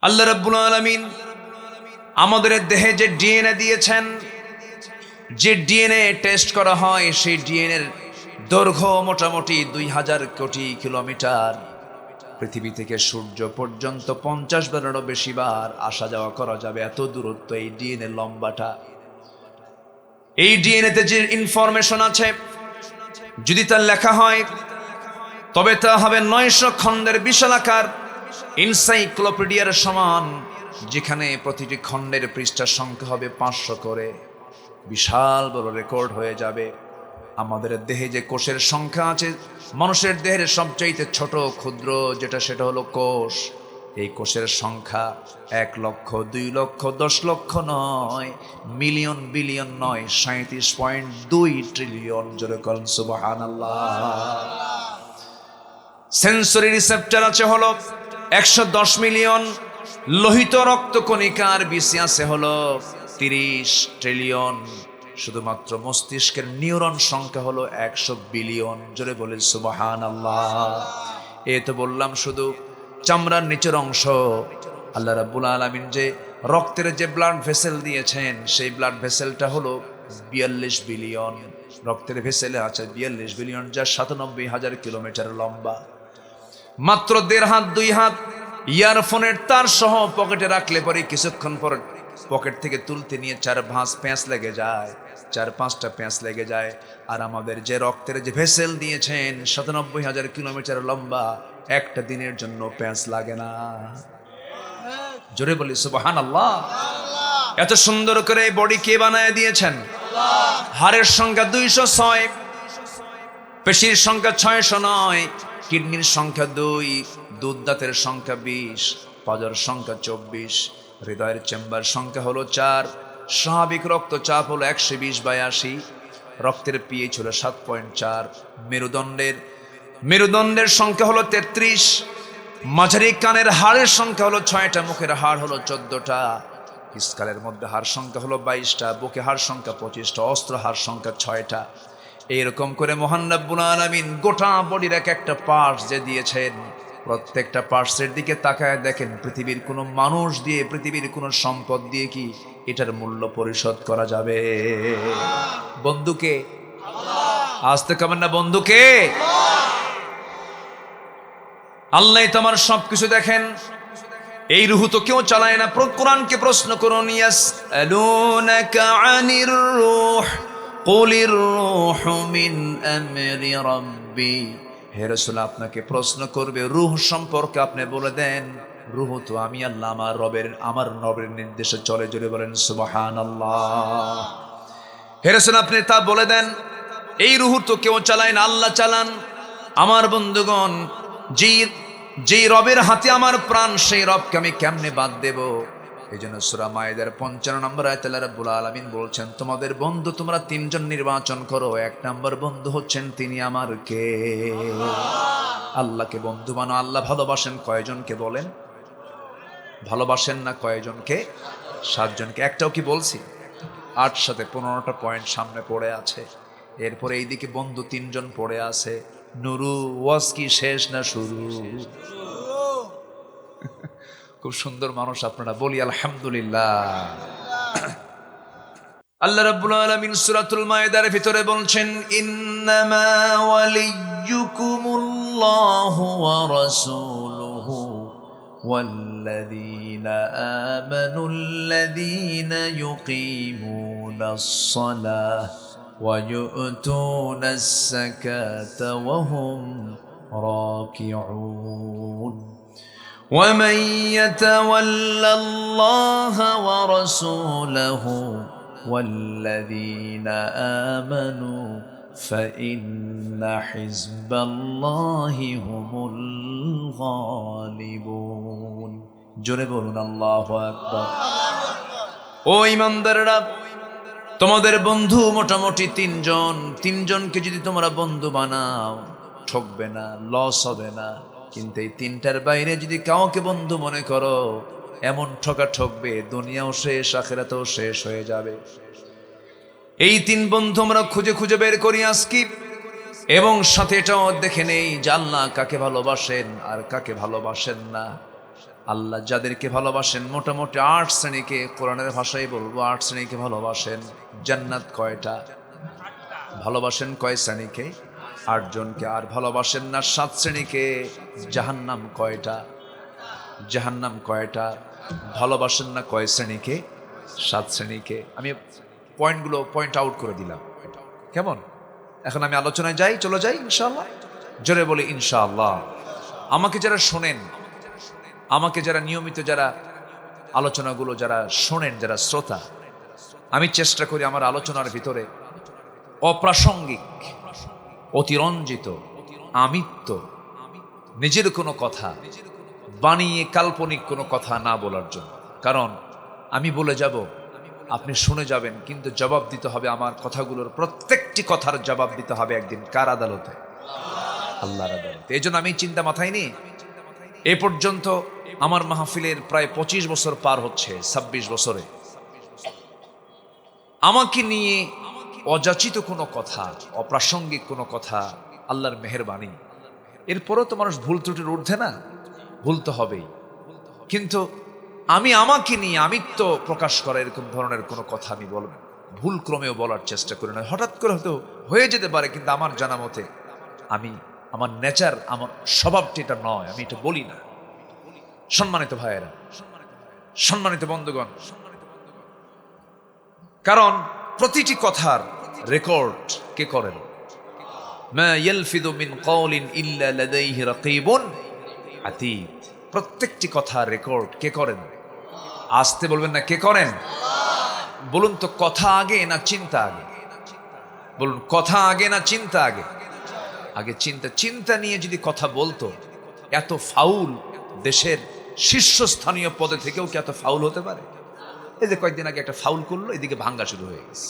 আল্লাহ রাব্বুল আলামিন আমাদের দেহে যে ডিএনএ দিয়েছেন, যে ডিএনএ টেস্ট করা হয়, সেই ডিএনএর দৈর্ঘ্য মোটামুটি 2000 কোটি কিলোমিটার। পৃথিবী থেকে সূর্য পর্যন্ত 50 বারেরও বেশি বার আসা যাওয়া করা যাবে, এত দূরত্ব এই ডিএনএ লম্বাটা। এই ডিএনএতে যে ইনফরমেশন আছে, যদি তা লেখা হয় তবে তা হবে 900 খণ্ডের বিশালাকার এনসাইক্লোপিডিয়ার সমান, যেখানে প্রতিটি খণ্ডের পৃষ্ঠা সংখ্যা হবে 500 করে। বিশাল বড় রেকর্ড হয়ে যাবে। আমাদের দেহে যে কোষের সংখ্যা আছে, মানুষের দেহের সবচাইতে ছোট ক্ষুদ্র যেটা, সেটা হলো কোষ। এই কোষের সংখ্যা 1 লক্ষ, 2 লক্ষ, 10 লক্ষ নয়, মিলিয়ন বিলিয়ন নয়, 37.2 ট্রিলিয়ন। জোরে বলেন সুবহানাল্লাহ। সেন্সরি রিসেপ্টর আছে হলো 110 মিলিয়ন, লোহিত রক্তকণিকার বিসি আছে হলো 30 ট্রিলিয়ন। শুধুমাত্র মস্তিষ্কের নিউরন সংখ্যা হলো 100 বিলিয়ন। জোরে বলেন সুবহানাল্লাহ। এই তো বললাম শুধু চামড়ার নিচের অংশ। আল্লাহ রাব্বুল আলামিন যে রক্তের যে ব্লাড ভেসেল দিয়েছেন, সেই ব্লাড ভেসেলটা হলো 42 বিলিয়ন। রক্তের ভেসেলে আছে 42 বিলিয়ন, যা 97,000 কিলোমিটার লম্বা। মাত্র 1.5 হাত 2 হাত ইয়ারফোনের তার সহ পকেটে রাখলে পরে কিছুক্ষণ পর পকেট থেকে তুলতে নিয়ে 4-5 প্যাঁচ লেগে যায়, 4-5টা প্যাঁচ লেগে যায়। আর আমাদের যে রক্তের যে ভেসেল দিয়েছেন 97,000 কিলোমিটার লম্বা, একটা দিনের জন্য প্যাঁচ লাগে না। জোরে বলি সুবহানাল্লাহ। এত সুন্দর করে বডি কে বানায় দিয়েছেন? হাড়ের সংখ্যা 206, পেশির সংখ্যা 609, কিডনির সংখ্যা 2, দুধ দাঁতের সংখ্যা 20, পাজর সংখ্যা 24, হৃদয়ের চেম্বার সংখ্যা হলো 4, স্বাভাবিক রক্তচাপ হলো 120/80, রক্তের পিএইচ হলো 7.4, মেরুদণ্ডের সংখ্যা হলো 33, মাঝারি কানের হাড়ের সংখ্যা হলো 6টা, মুখের হাড় হলো 14টা, স্কালের মধ্যে হাড় সংখ্যা হলো 22টা, বুকে হাড় সংখ্যা 25টা, অস্ত্র হাড় সংখ্যা 6টা। এইরকম করে মহান রব্বুল আলামিন গোটা বডির এক একটা পার্টস যে দিয়েছেন, প্রত্যেকটা পার্টসের দিকে তাকায় দেখেন, পৃথিবীর কোনো মানুষ দিয়ে, পৃথিবীর কোনো সম্পদ দিয়ে কি এটার মূল্য পরিশোধ করা যাবে? বন্ধুকে আসতে কামেন না, বন্ধুকে আল্লাহ তোমার সবকিছু দেখেন। এই রুহ তো কেউ চালায় না। কোরআনকে প্রশ্ন করুন, ইয়াসআলুনাকা আনির রূহ কুলির রূহু মিন আমরি রাব্বি। হে রাসূল, আপনাকে প্রশ্ন করবে রূহ সম্পর্কে, আপনি বলে দেন রূহ তো আমি আল্লাহ আমার রবের নির্দেশে চলে। জোরে বলেন সুবহানাল্লাহ। হে রাসূল, আপনি তা বলে দেন এই রূহ তো কেউ চালায় না, আল্লাহ চালান। আমার বন্ধুগণ, যেই রবের হাতে আমার প্রাণ, সেই রবকে আমি কেমনে বাদ দেব? এই জন্য সূরা মায়েদার 55 নম্বর আয়াতে আল্লাহ রাব্বুল আলামিন বলছেন, তোমাদের বন্ধু তোমরা 3 জন নির্বাচন করো। 1 নম্বর বন্ধু হচ্ছেন তিনি আমার কে? আল্লাহকে বন্ধু বানো। আল্লাহ ভালোবাসেন কয়জনকে বলেন? ভালোবাসেন না কয়জনকে? 7 জনকে। একটাও কি বলছি? 8 সাথে 15টা পয়েন্ট সামনে পড়ে আছে। এরপরে এইদিকে বন্ধু 3 জন পড়ে আছে। নুরু, ওয়াজ কি শেষ না শুরু? খুব সুন্দর মানুষ আপনারা, বলি আলহামদুলিল্লাহ। আল্লাহ রাব্বুল আলামিন সূরাতুল মায়েদার ভিতরে বলছেন, ইন্নামা ওয়ালিয়্যুকুমুল্লাহু ওয়া রাসূলুহু ওয়াল্লাযীনা আমানুল্লাযীনা ইউকিমুনাস সালাহ ওয়া ইউতুনাস যাকাতা ওয়া হুম রাকিউন। ومن يتولى الله ورسوله والذين آمنوا فإن حزب الله هم الغالبون। জোরে বলুন আল্লাহু আকবার। ও ঈমানদাররা, তোমাদের বন্ধু মোটামুটি 3 জন। 3 জনকে যদি তোমরা বন্ধু বানাও, ঠকবে না, লস হবে না। কিন্তু এই 3টার বাইরে যদি কাউকে বন্ধু মনে করো, এমন ঠকা ঠকবে, দুনিয়াও শেষ, আখিরাতেও শেষ হয়ে যাবে। এই 3 বন্ধু আমরা খুঁজে খুঁজে বের করি আজকে, এবং সাথে এটাও দেখে নেই যে আল্লাহ কাকে ভালোবাসেন আর কাকে ভালোবাসেন না। আল্লাহ যাদেরকে ভালোবাসেন, মোটামুটি 8 শ্রেণীকে, কোরআনের ভাষায় বলবো 8 শ্রেণীকে ভালোবাসেন। জান্নাত কয়টা? ভালোবাসেন কয় শ্রেণীকে? 8 জনকে। আর ভালোবাসেন না 7 শ্রেণীকে। জাহান্নাম কয়টা? জাহান্নাম কয়টা? ভালোবাসেন না কয় শ্রেণীকে? 7 শ্রেণীকে। আমি পয়েন্টগুলো পয়েন্ট আউট করে দিলাম, কেমন? এখন আমি আলোচনায় যাই, চলে যাই ইনশাআল্লাহ। জোরে বলি ইনশাআল্লাহ। আমাকে যারা শোনেন, আমাকে যারা নিয়মিত যারা আলোচনাগুলো যারা শোনেন, যারা শ্রোতা, আমি চেষ্টা করি আমার আলোচনার ভিতরে অপ্রাসঙ্গিক, অতিরঞ্জিত, আমিত্ব, নিজের কোনো কথা বানিয়ে কাল্পনিক কোনো কথা না বলার জন্য। কারণ আমি বলে যাব, আপনি শুনে যাবেন, কিন্তু জবাব দিতে হবে আমার কথাগুলোর প্রত্যেকটি কথার জবাব দিতে হবে একদিন কার আদালতে? আল্লাহর আদালতে। এই জন্য আমি চিন্তা মাথায় নিই। এ পর্যন্ত আমার মাহফিলের প্রায় 25 বছর পার হচ্ছে, 26 বছরে আমাকে নিয়ে অযাচিত কোনো কথা, অপ্রাসঙ্গিক কোনো কথা, আল্লাহর মেহেরবানি। এরপরও তো মানুষ ভুল ত্রুটির ঊর্ধ্বে না, ভুল তো হবেই। কিন্তু আমি আমাকে নিয়ে আমিত্ব প্রকাশ করা এরকম ধরনের কোনো কথা আমি বলব ভুল ক্রমেও বলার চেষ্টা করি না। হঠাৎ করে হয়তো হয়ে যেতে পারে, কিন্তু আমার জানা মতে আমি, আমার নেচার, আমার স্বভাবটি এটা নয়, আমি এটা বলি না। সম্মানিত ভাইয়েরা, সম্মানিত বন্ধুগণ, কারণ প্রতিটি কথার রেকর্ড কে করেন? মা ইয়ালফিযু মিন কাওলিন ইল্লা লাদাইহি রাকীবুন আতীদ। প্রত্যেকটি কথা রেকর্ড কে করেন? আসতে বলবেন না, কে করেন? বলুন তো, কথা আগে না চিন্তা আগে? বলুন, কথা আগে না চিন্তা আগে? আগে চিন্তা। চিন্তা নিয়ে যদি কথা বলতো, এত ফাউল দেশের শীর্ষস্থানীয় পদে থেকেও কি এত ফাউল হতে পারে? এই যে কয়েকদিন আগে একটা ফাউল করলো, এদিকে ভাঙ্গা শুরু হয়ে গেছে।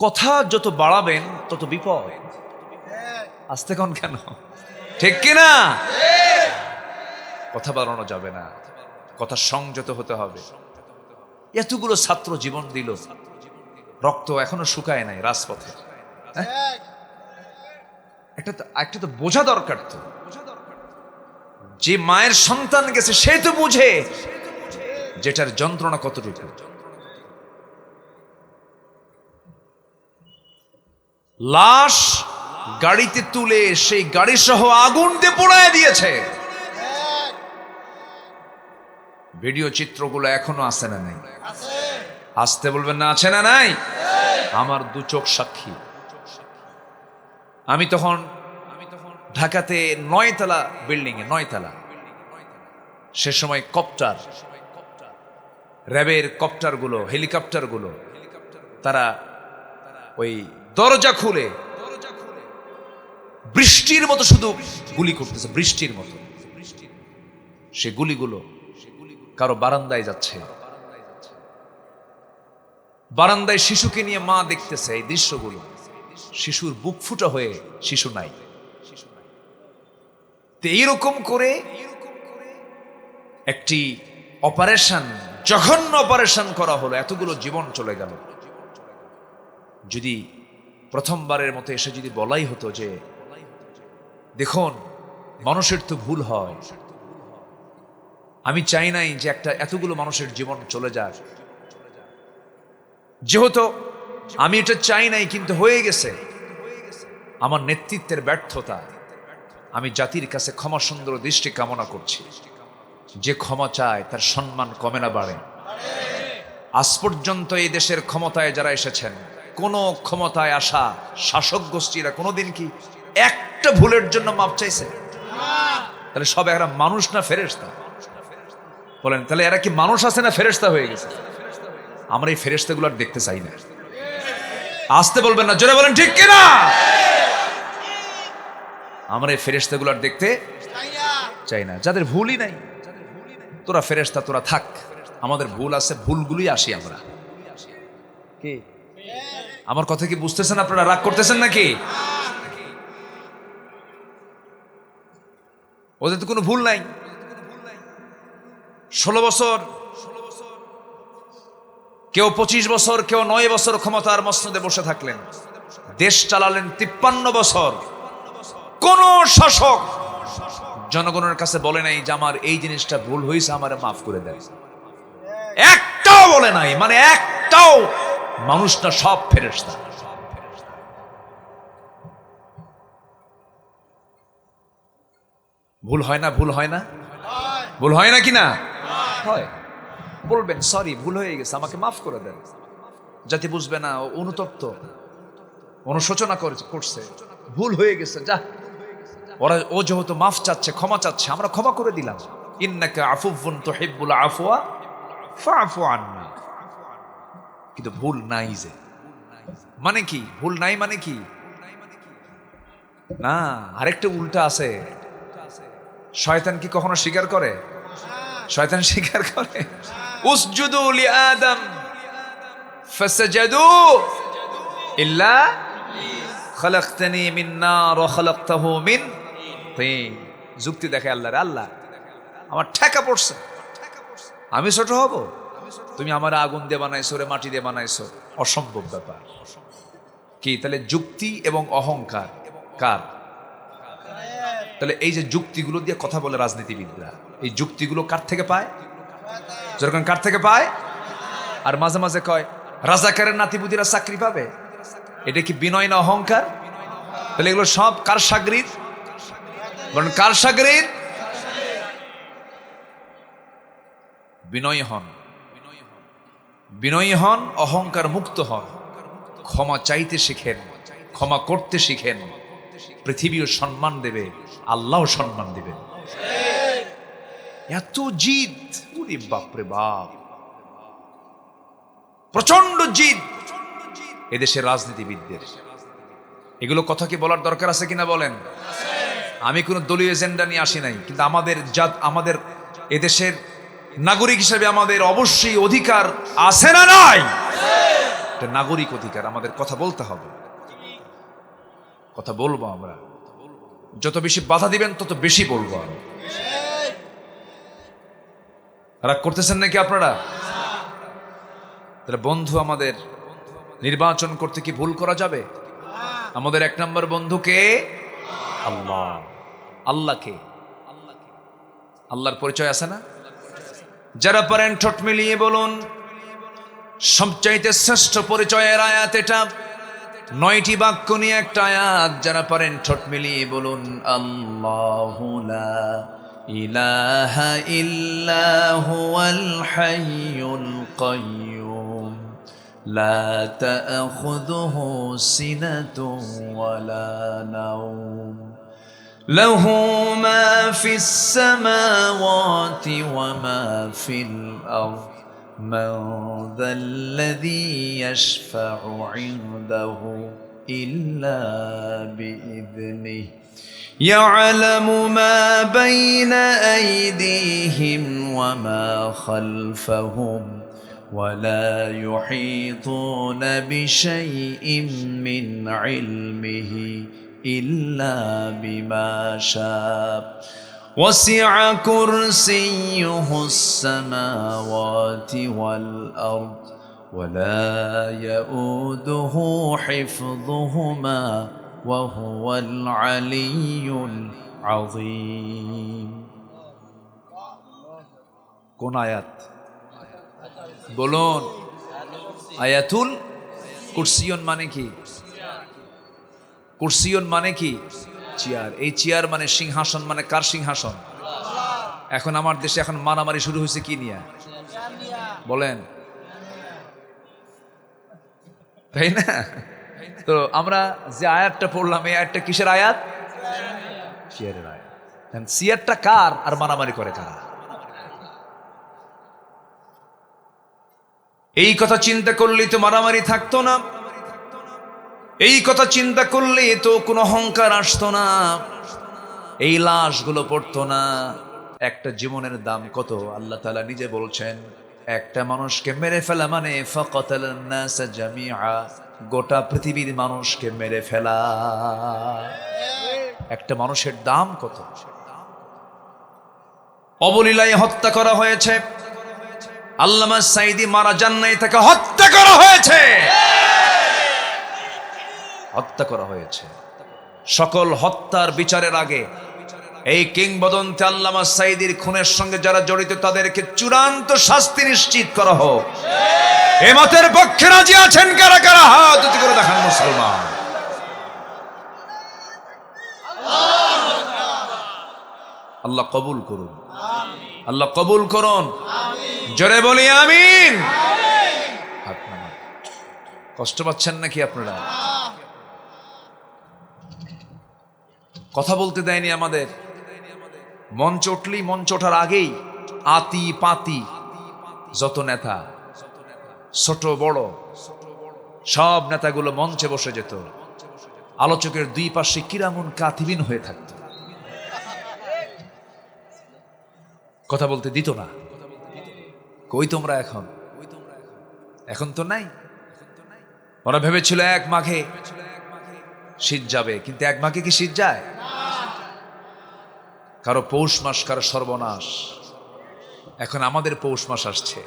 কথা যত বাড়াবেন তত বিপদ। আসতে কোন কেন? ঠিক কিনা? কথা বাড়ানো যাবে না, কথা সংযত হতে হবে। এতগুলো ছাত্র জীবন দিল, রক্ত এখনো শুকায় নাই রাজপথে। একটা তো বোঝা দরকার। তো যে মায়ের সন্তান গেছে সে তো বুঝে যেটার যন্ত্রণা কতটুকু। লাশ গাড়িতে তুলে সেই গাড়ি সহ আগুন দিয়ে পোড়ায় দিয়েছে। ভিডিও চিত্রগুলো এখনো আছে না নাই? আসতে বলবেন না, আছে না নাই? আমার 2 চোখ সাক্ষী। আমি তখন ঢাকাতে 9 তলা বিল্ডিং এ, 9 তলা, সে সময় কপ্টার, র্যাবের কপ্টারগুলো, হেলিকপ্টারগুলো, তারা ওই দরজা খুলে বৃষ্টির মতো শুধু গুলি করতেছে, বৃষ্টির মতো। সে গুলিগুলো কারো বারান্দায় যাচ্ছে, বারান্দায় শিশুকে নিয়ে মা দেখতেছে এই দৃশ্যগুলো। শিশুর বুক ফুটা হয়ে, শিশু নাই। তো এইরকম করে একটি অপারেশন, জঘন্য অপারেশন করা হলো, এতগুলো জীবন চলে গেল। যদি প্রথমবারের মতো এসে যদি বলাই হতো যে দেখুন মানুষের তো ভুল হয়, আমি চাই নাই যে এতগুলো মানুষের জীবন চলে যাক, যেহেতু আমি এটা চাই নাই কিন্তু হয়ে গেছে, আমার নেতৃত্বের ব্যর্থতা, আমি জাতির কাছে ক্ষমা সুন্দর দৃষ্টি কামনা করছি। যে ক্ষমা চায় তার সম্মান কমে না বাড়ে। আজ পর্যন্ত এই দেশের ক্ষমতায় যারা এসেছেন, কোন ক্ষমতায় আসা শাসক গোষ্ঠীরা কোনোদিন কি একটা ভুলের জন্য মাপ চাইছে? তাহলে সব এরা মানুষ না ফেরেশতা? বলেন, তাহলে এরা কি মানুষ আছে না ফেরেশতা হয়ে গেছে? আমরা এই ফেরেশতাগুলো আর দেখতে চাই না। আসতে বলবেন না, জোরে বলেন ঠিক কিনা? আমরা এই ফেরেশতাগুলো আর দেখতে চাই না, যাদের ভুলই নাই। তোরা ফেরেশতা, তোরা থাক, আমাদের ভুল আছে, ভুলগুলোই আসি আমরা। কি আমার কথা কি বুঝতেছেন আপনারা? রাগ করতেছেন নাকি? ওদের তো কোনো ভুল নাই। 16 বছর, কেউ 25 বছর, কেউ 9 বছর ক্ষমতার মসনদে বসে থাকলেন, দেশ চালালেন 53 বছর। কোন শাসক জনগণের কাছে বলে নাই যে আমার এই জিনিসটা ভুল হয়েছে, আমার মাফ করে দেয়। একটাও বলে নাই, মানে একটাও মানুষ না, সব ফেরেশতা। ভুল হয় না? ভুল হয় না? ভুল হয় না কিনা? হয়। বলবেন সরি, ভুল হয়ে গেছে, আমাকে মাফ করে দেন। যাতে বুঝবে না অনুতপ্ত, অনুশোচনা করছে, ভুল হয়ে গেছে, যা ও যেহেতু মাফ চাচ্ছে, ক্ষমা চাচ্ছে, আমরা ক্ষমা করে দিলাম। ইন্নাকা আফুউন তুহিব্বুল আফওয়া ফাফু আন্না। কিন্তু ভুল নাই যে, মানে কি? ভুল নাই মানে কি? না, আরেকটা উল্টা আছে। শয়তান কি কখনো স্বীকার করে? শয়তান স্বীকার করে। উসজুদু লিআদম ফাসাজাদু ইল্লা খালাকতানি মিন নার ওয়া খালাকতাহু মিন তিন। যুক্তি দেখে আল্লাহ রে, আল্লাহ আমার ঠেকা পড়ছে, আমি ছোট হব? তুমি আমার আগুন দিয়ে বানাইছো, রে মাটি দিয়ে বানাইছো, অসম্ভব ব্যাপার। কি তাহলে যুক্তি এবং অহংকার কার? তাহলে এই যে যুক্তিগুলো দিয়ে কথা বলে রাজনীতিবিদরা, এই যুক্তিগুলো কার থেকে পায়? যেরকম কার থেকে পায়? আর মাঝে মাঝে কয় রাজাকারের নাতিপুতিরা চাকরি পাবে। এটা কি বিনয় না অহংকার? তাহলে এগুলো সব কার সাগরিদ? বলেন কার সাগরিদ? বিনয়ী হন, বিনয়ী হন, অহংকার মুক্ত হন, ক্ষমা চাইতে শিখেন, ক্ষমা করতে শিখেন। পৃথিবীও সম্মান দেবে, আল্লাহও সম্মান দেবে। এত জিদ, ওরে বাপরে বাপ, প্রচন্ড জিদ এদেশের রাজনীতিবিদদের। এগুলো কথা কি বলার দরকার আছে কিনা বলেন? আমি কোনো দলীয় এজেন্ডা নিয়ে আসি নাই, কিন্তু আমাদের এদেশের নাগরিক হিসেবে আমাদের অবশ্যই অধিকার আছে না নাই? এটা নাগরিক অধিকার, আমাদের কথা বলতে হবে, কথা বলবো। আমরা যত বেশি বাধা দিবেন তত বেশি বলবো। রাগ করতেছেন নাকি আপনারা? তাহলে বন্ধু আমাদের নির্বাচন করতে কি ভুল করা যাবে? আমাদের এক নম্বর বন্ধুকে আল্লাহ। আল্লাহকে, আল্লাহর পরিচয় আছে না? যারা পারেন ঠোঁট মিলিয়ে বলুন, সবচাইতে শ্রেষ্ঠ পরিচয়ের আয়াত এটা। 9টি বাক্য নিয়ে একটা আয়াত। যারা পারেন ঠোঁট মিলিয়ে বলুন, আল্লাহু লা ইলাহা ইল্লা হুয়াল হাইয়ুল কাইয়্যুম লা তা'খুযুহু সিনাতুন ওয়ালা নাওম লাহু মা ফিস সামাওয়াতি ওয়া মা ফিল আরদ من ذا الذي يشفع عنده إلا بإذنه يعلم ما بين أيديهم وما خلفهم ولا يحيطون بشيء من علمه إلا بما شاء وسع كرسيه السماوات والأرض ولا يؤوده حفظهما وهو العلي العظيم। কোন আয়াত বলুন? আয়াতুল কুরসিয়ন মানে কি? কুরসিয়ন মানে কি? চেয়ার। এই চেয়ার মানে সিংহাসন। মানে কার সিংহাসন? এখন আমার দেশে এখন মারামারি শুরু হয়েছে কি নিয়ে বলেন, তাই না? তো আমরা যে আয়াতটা পড়লাম, এই আয়াতটা কিসের আয়াত? চেয়ারের আয়াত। চেয়ারটা কার আর মারামারি করে কারা? এই কথা চিন্তা করলেই তো মারামারি থাকতো না, এই কথা চিন্তা করলে তো কোনো অহংকার আসতো না, এই লাশগুলো পড়তো না। একটা জীবনের দাম কত? আল্লাহ তাআলা নিজে বলছেন, একটা মানুষকে মেরে ফেলা মানে ফাকাতালান নাস জামিআ, গোটা পৃথিবীর মানুষকে মেরে ফেলা। একটা মানুষের দাম কত? অবলীলায় হত্যা করা হয়েছে। আল্লামা সাঈদী মারা যান নাই, তাকে হত্যা করা হয়েছে, হত্যা করা হয়েছে। সকল হত্যার বিচারের আগে এই কিংবদন্তি আল্লামা সাঈদীর খুনের সঙ্গে যারা জড়িত তাদেরকে চূড়ান্ত শাস্তি নিশ্চিত করা হোক। এ মতের পক্ষে রাজি আছেন কারা কারা? হাত উঁচু করে দেখান মুসলমান। আল্লাহ কবুল করুন, আল্লাহ কবুল করুন। জোরে বলি আমিন। হাত নামান। কষ্ট পাচ্ছেন নাকি আপনারা? কথা বলতে দেয়নি আমাদের। মঞ্চ উঠলেই, মঞ্চ ওঠার আগেই আতি পাতি যত নেতা, ছোট বড় সব নেতাগুলো মঞ্চে বসে যেত। আলোচকের দুই পাশে কিরামুন কাতিবিন হয়ে থাকত, কথা বলতে দিত না। কই তোমরা এখন? এখন তো নাই। ওরা ভেবেছিল এক মাঘে শীত যাবে, কিন্তু এক মাঘে কি শীত যায়? কারো পৌষ মাস, কারো সর্বনাশ। এখন আমাদের পৌষ মাস আসছে,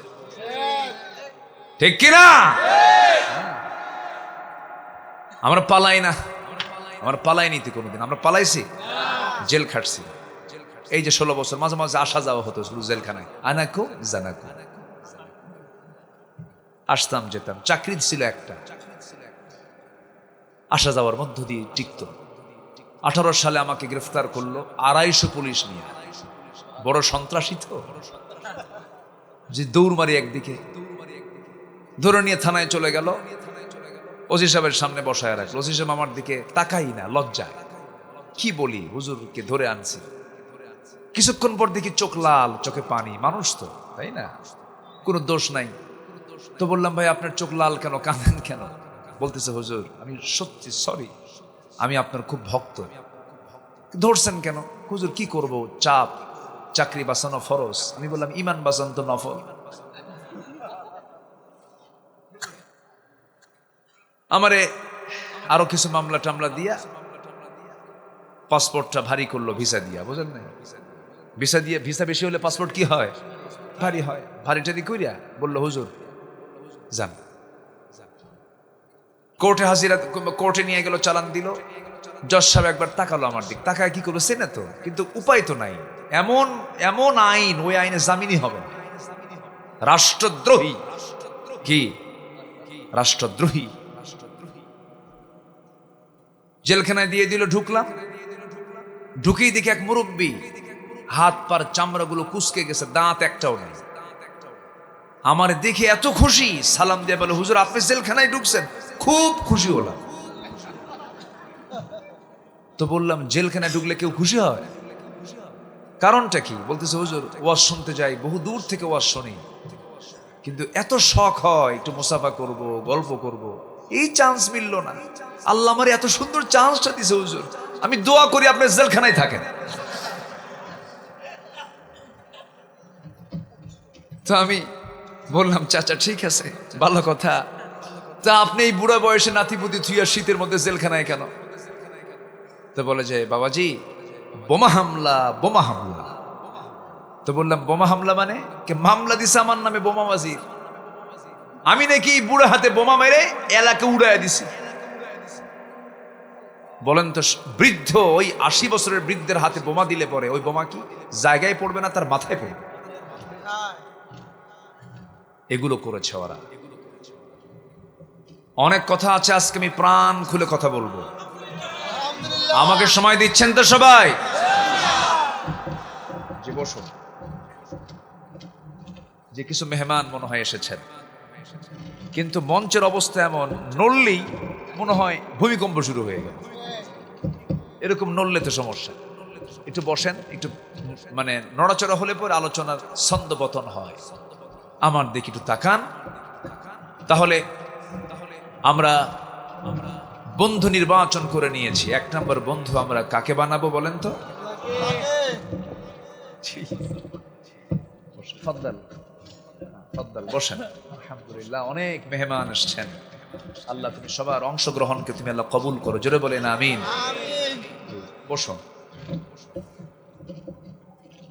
ঠিক কিনা? আমরা পালাই না, আমরা পালাইনি তো কোনোদিন। আমরা পালাইছি, জেল খাটছি। এই যে 16 বছর মাঝে মাঝে আসা যাওয়া হতো শুধু জেলখানায়, আনাকো জানাকো, আসতাম যেতাম। চাকরি ছিল একটা, আসা যাওয়ার মধ্য দিয়ে টিকত। 18 সালে আমাকে গ্রেফতার করলো 250 পুলিশ নিয়ে। বড় সন্ত্রাসী তো, যে দৌড় মারি একদিকে, ধরে নিয়ে থানায় চলে গেল। ওসি সাহেবের সামনে বসায় রাখলো। ওসি সাহেব আমার দিকে তাকাই না, লজ্জায়। কি বলি, হুজুরকে ধরে আনছি। কিছুক্ষণ পর দেখি চোখ লাল, চোখে পানি। মানুষ তো, তাই না? কোনো দোষ নাই। তো বললাম, ভাই আপনার চোখ লাল কেন, কাঁদেন কেন? বলতেছে, হুজুর আমি সত্যি সরি, আমি আপনার খুব ভক্ত। ধরছেন কেন? হুজুর কি করব, চাপ, চাকরি বাঁচানো ফরজ। আমি বললাম, ইমান বাঁচান তো নফল। আমারে আরো কিছু মামলা টামলা দিয়া পাসপোর্টটা ভারী করলো ভিসা দিয়া, বুঝেন না? ভিসা দিয়ে, ভিসা বেশি হলে পাসপোর্ট কি হয়? ভারী হয়। ভারী টারি কইরা বললো, হুজুর যান। কোর্টে হাজিরা, কোর্টে নিয়ে গেল, চালান দিল। জজ সাহেব একবার তাকালো আমার দিক, তাকায় কি করবো চেনে তো, কিন্তু উপায় তো নাই। এমন এমন আইন, ওই আইনে জামিনই হবে না। রাষ্ট্রদ্রোহী। কি রাষ্ট্রদ্রোহী? জেলখানায় দিয়ে দিল। ঢুকলাম, ঢুকেই দেখি এক মুরব্বী, হাত পার চামড়াগুলো কুচকে গেছে, দাঁত একটাও নেই। আমার দেখে এত খুশি, সালাম দিয়ে বলে, হুজুর আপনি জেলখানায় ঢুকছেন? খুব খুশি হলাম। তো বললাম, জেলখানায় ঢুকলে কেউ খুশি হয়? কারণটা কি? বলতেছে, হুজুর ওয়াজ শুনতে যাই, বহু দূর থেকে ওয়াজ শুনি, কিন্তু এত শখ হয় একটু মুসাফা করব, গল্প করব, এই চান্স মিলল না। আল্লাহ আমার এত সুন্দর চান্সটা দিছে হুজুর, আমি দোয়া করি আপনি জেলখানায় থাকেন। তো আমি বললাম, চাচা ঠিক আছে, ভালো কথা, তা আপনি এই বুড়া বয়সে নাতিপুতি থুইয়া শীতের মধ্যে জেলখানায় কেন? তো বলে যে, বাবাজি বোমা হামলা, বোমা হামলা। তো বললাম, বোমা হামলা মানে? কে মামলা দিছে আমার নামে বোমাবাজির। আমি নাকি বুড়া হাতে বোমা মেরে এলাকা উড়াইয়া দিছি। বলেন তো, বৃদ্ধ, ওই 80 বছরের বৃদ্ধের হাতে বোমা দিলে পরে ওই বোমা কি জায়গায় পড়বে না, তার মাথায় পড়বে। এগুলো করেছে ওরা। অনেক কথা আছে, আজকে আমি প্রাণ খুলে কথা বলবো। আমাকে সময় দিচ্ছেন তো সবাই? যে বসুন, যে কিছু মেহমান মনে হয় এসেছেন, কিন্তু মঞ্চের অবস্থা এমন, নড়লেই মনে হয় ভূমিকম্প শুরু হয়ে গেল। এরকম নড়লে তো সমস্যা। একটু বসেন, একটু মানে নড়াচড়া হলে পরে আলোচনার ছন্দপতন হয়। আমার দিকে একটু তাকান, তাহলে আমরা বন্ধু নির্বাচন করে নিয়েছি। 1 নম্বর বন্ধু আমরা কাকে বানাবো বলেন তো? বসেন। আলহামদুলিল্লাহ, অনেক মেহমান এসছেন। আল্লাহ তুমি সবার অংশগ্রহণকে তুমি আল্লাহ কবুল করো, জোরে বলেন আমিন। বসুন,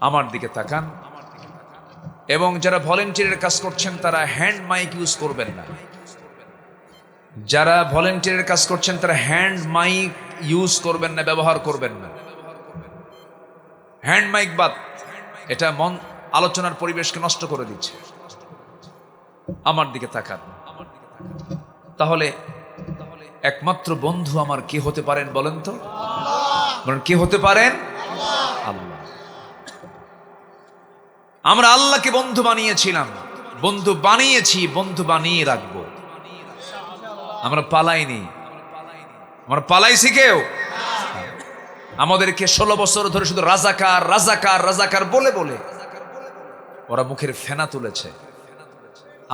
আমার দিকে তাকান। এবং যারা ভলেন্টিয়ারের কাজ করছেন তারা হ্যান্ড মাইক ইউজ করবেন না। যারা ভলেন্টিয়ারের কাজ করছেন তারা হ্যান্ড মাইক ইউজ করবেন না, ব্যবহার করবেন না। হ্যান্ড মাইক বাদ, এটা মন আলোচনার পরিবেশকে নষ্ট করে দিচ্ছে। আমার দিকে তাকান। তাহলে একমাত্র বন্ধু আমার কে হতে পারেন বলেন তো? বলেন কে হতে পারেন? আল্লাহ। আমরা আল্লাহকে বন্ধু বানিয়েছিলাম, বন্ধু বানিয়েছি, বন্ধু বানিয়ে রাখবো। আমরা পালাইনি, আমরা পালাইছি কেউ? আমাদেরকে 16 বছর ধরে শুধু রাজাকার রাজাকার রাজাকার বলে বলে ওরা মুখের ফেনা তুলেছে।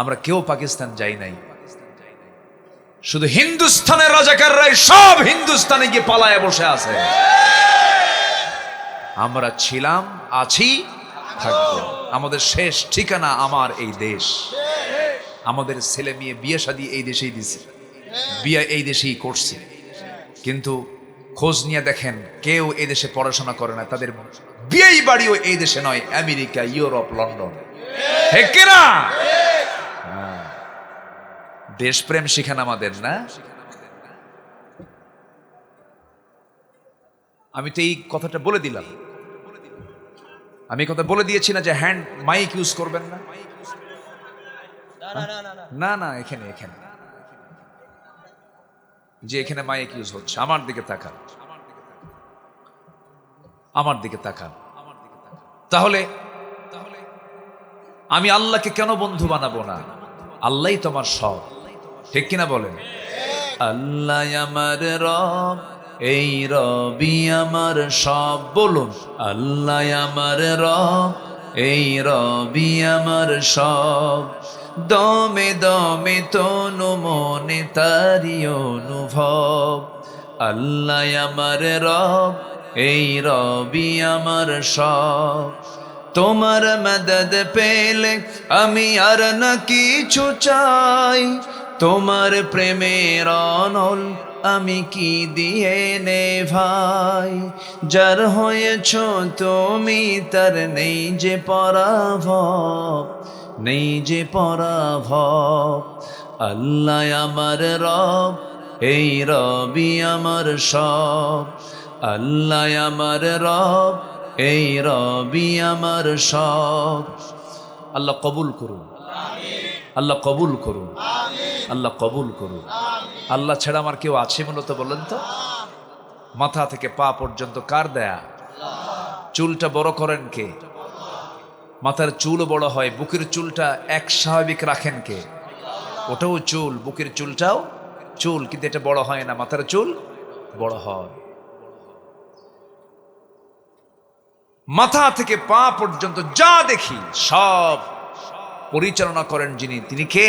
আমরা কেউ পাকিস্তান যাই নাই, শুধু হিন্দুস্তানের রাজাকাররাই সব হিন্দুস্তানে গিয়ে পালায় বসে আছে। আমরা ছিলাম, আছি, থাকবো। আমাদের শেষ ঠিকানা আমার এই দেশ। আমাদের ছেলে মেয়ে বিয়ে শাদী এই দেশেই দিছে, বিয়ে এই দেশেই করছে। কিন্তু খোঁজ নিয়ে দেখেন কেউ এই দেশে পড়াশোনা করে না, তাদের বিয়েই বাড়িও এই দেশে নয়, আমেরিকা, ইউরোপ, লন্ডন। ঠিক কিনা? দেশপ্রেম শিখান আমাদের না? আমি তো এই কথাটা বলে দিলাম, আমি কথা বলে দিয়েছি না যে হ্যান্ড মাইক ইউজ করবেন না? না না, এখানে এখানে যে এখানে মাইক ইউজ হচ্ছে। আমার দিকে তাকান, আমার দিকে তাকান। তাহলে আমি আল্লাহকে কেন বন্ধু বানাবো না? আল্লাহই তো আমার সব, ঠিক কিনা বলেন? আল্লাহ আমার রব, এই রবি আমার সব। বলুন আল্লাহ আমার রব, এই রবি আমার সব। দমে দমে তনু মনে তারি অনুভব। আল্লাহ আমার রব, এই রবি আমার সব। তোমার মদদ পেলে আমি আর না কিছু চাই, তোমার প্রেমের অনল আমি কি দিয়ে নে ভাই। যার হয়েছ তুমি তার নেই যে পরাভব, নেই যে পরাভব। আল্লাহ আমার রব, এই রবি আমার সব। আল্লাহ আমার রব, এই রবি আমার সব। আল্লাহ কবুল করুন, আল্লাহ কবুল করুন, আল্লাহ কবুল করুন। আল্লাহ ছাড়া আমার কেউ আছে মূলত বলেন তো? মাথা থেকে পা পর্যন্ত কার দেয়া? চুলটা বড় করেন কে? মাথার চুলও বড় হয়, বুকের চুলটা এক স্বাভাবিক রাখেন কে? ওটাও চুল, বুকের চুলটাও চুল, কিন্তু এটা বড় হয় না, মাথার চুল বড় হয়। মাথা থেকে পা পর্যন্ত যা দেখি সব পরিচালনা করেন যিনি, তিনি কে?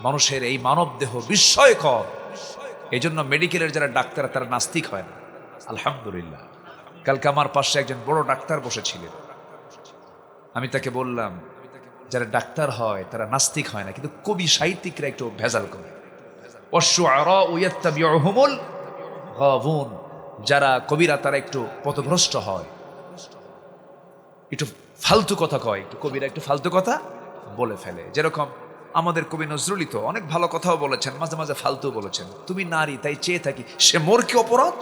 মানুষের এই মানব দেহ বিস্ময়কর। এই জন্য মেডিকেলের যারা ডাক্তার তারা নাস্তিক হয় না। আলহামদুলিল্লাহ, কালকে আমার পাশে একজন বড় ডাক্তার বসেছিলেন। আমি তাকে বললাম যারা ডাক্তার হয় তারা নাস্তিক হয় না, কিন্তু কবি সাহিত্যিকরা একটু ভেজাল করে। যারা কবিরা তারা একটু পথভ্রষ্ট হয়, একটু ফালতু কথা কয়, একটু কবিরা একটু ফালতু কথা বলে ফেলে। যেরকম আমাদের কবি নজরুলই তো অনেক ভালো কথাও বলেছেন, মাঝে মাঝে ফালতু বলেছেন। তুমি নারী তাই চেয়ে থাকি, সে মোর কি অপরাধ?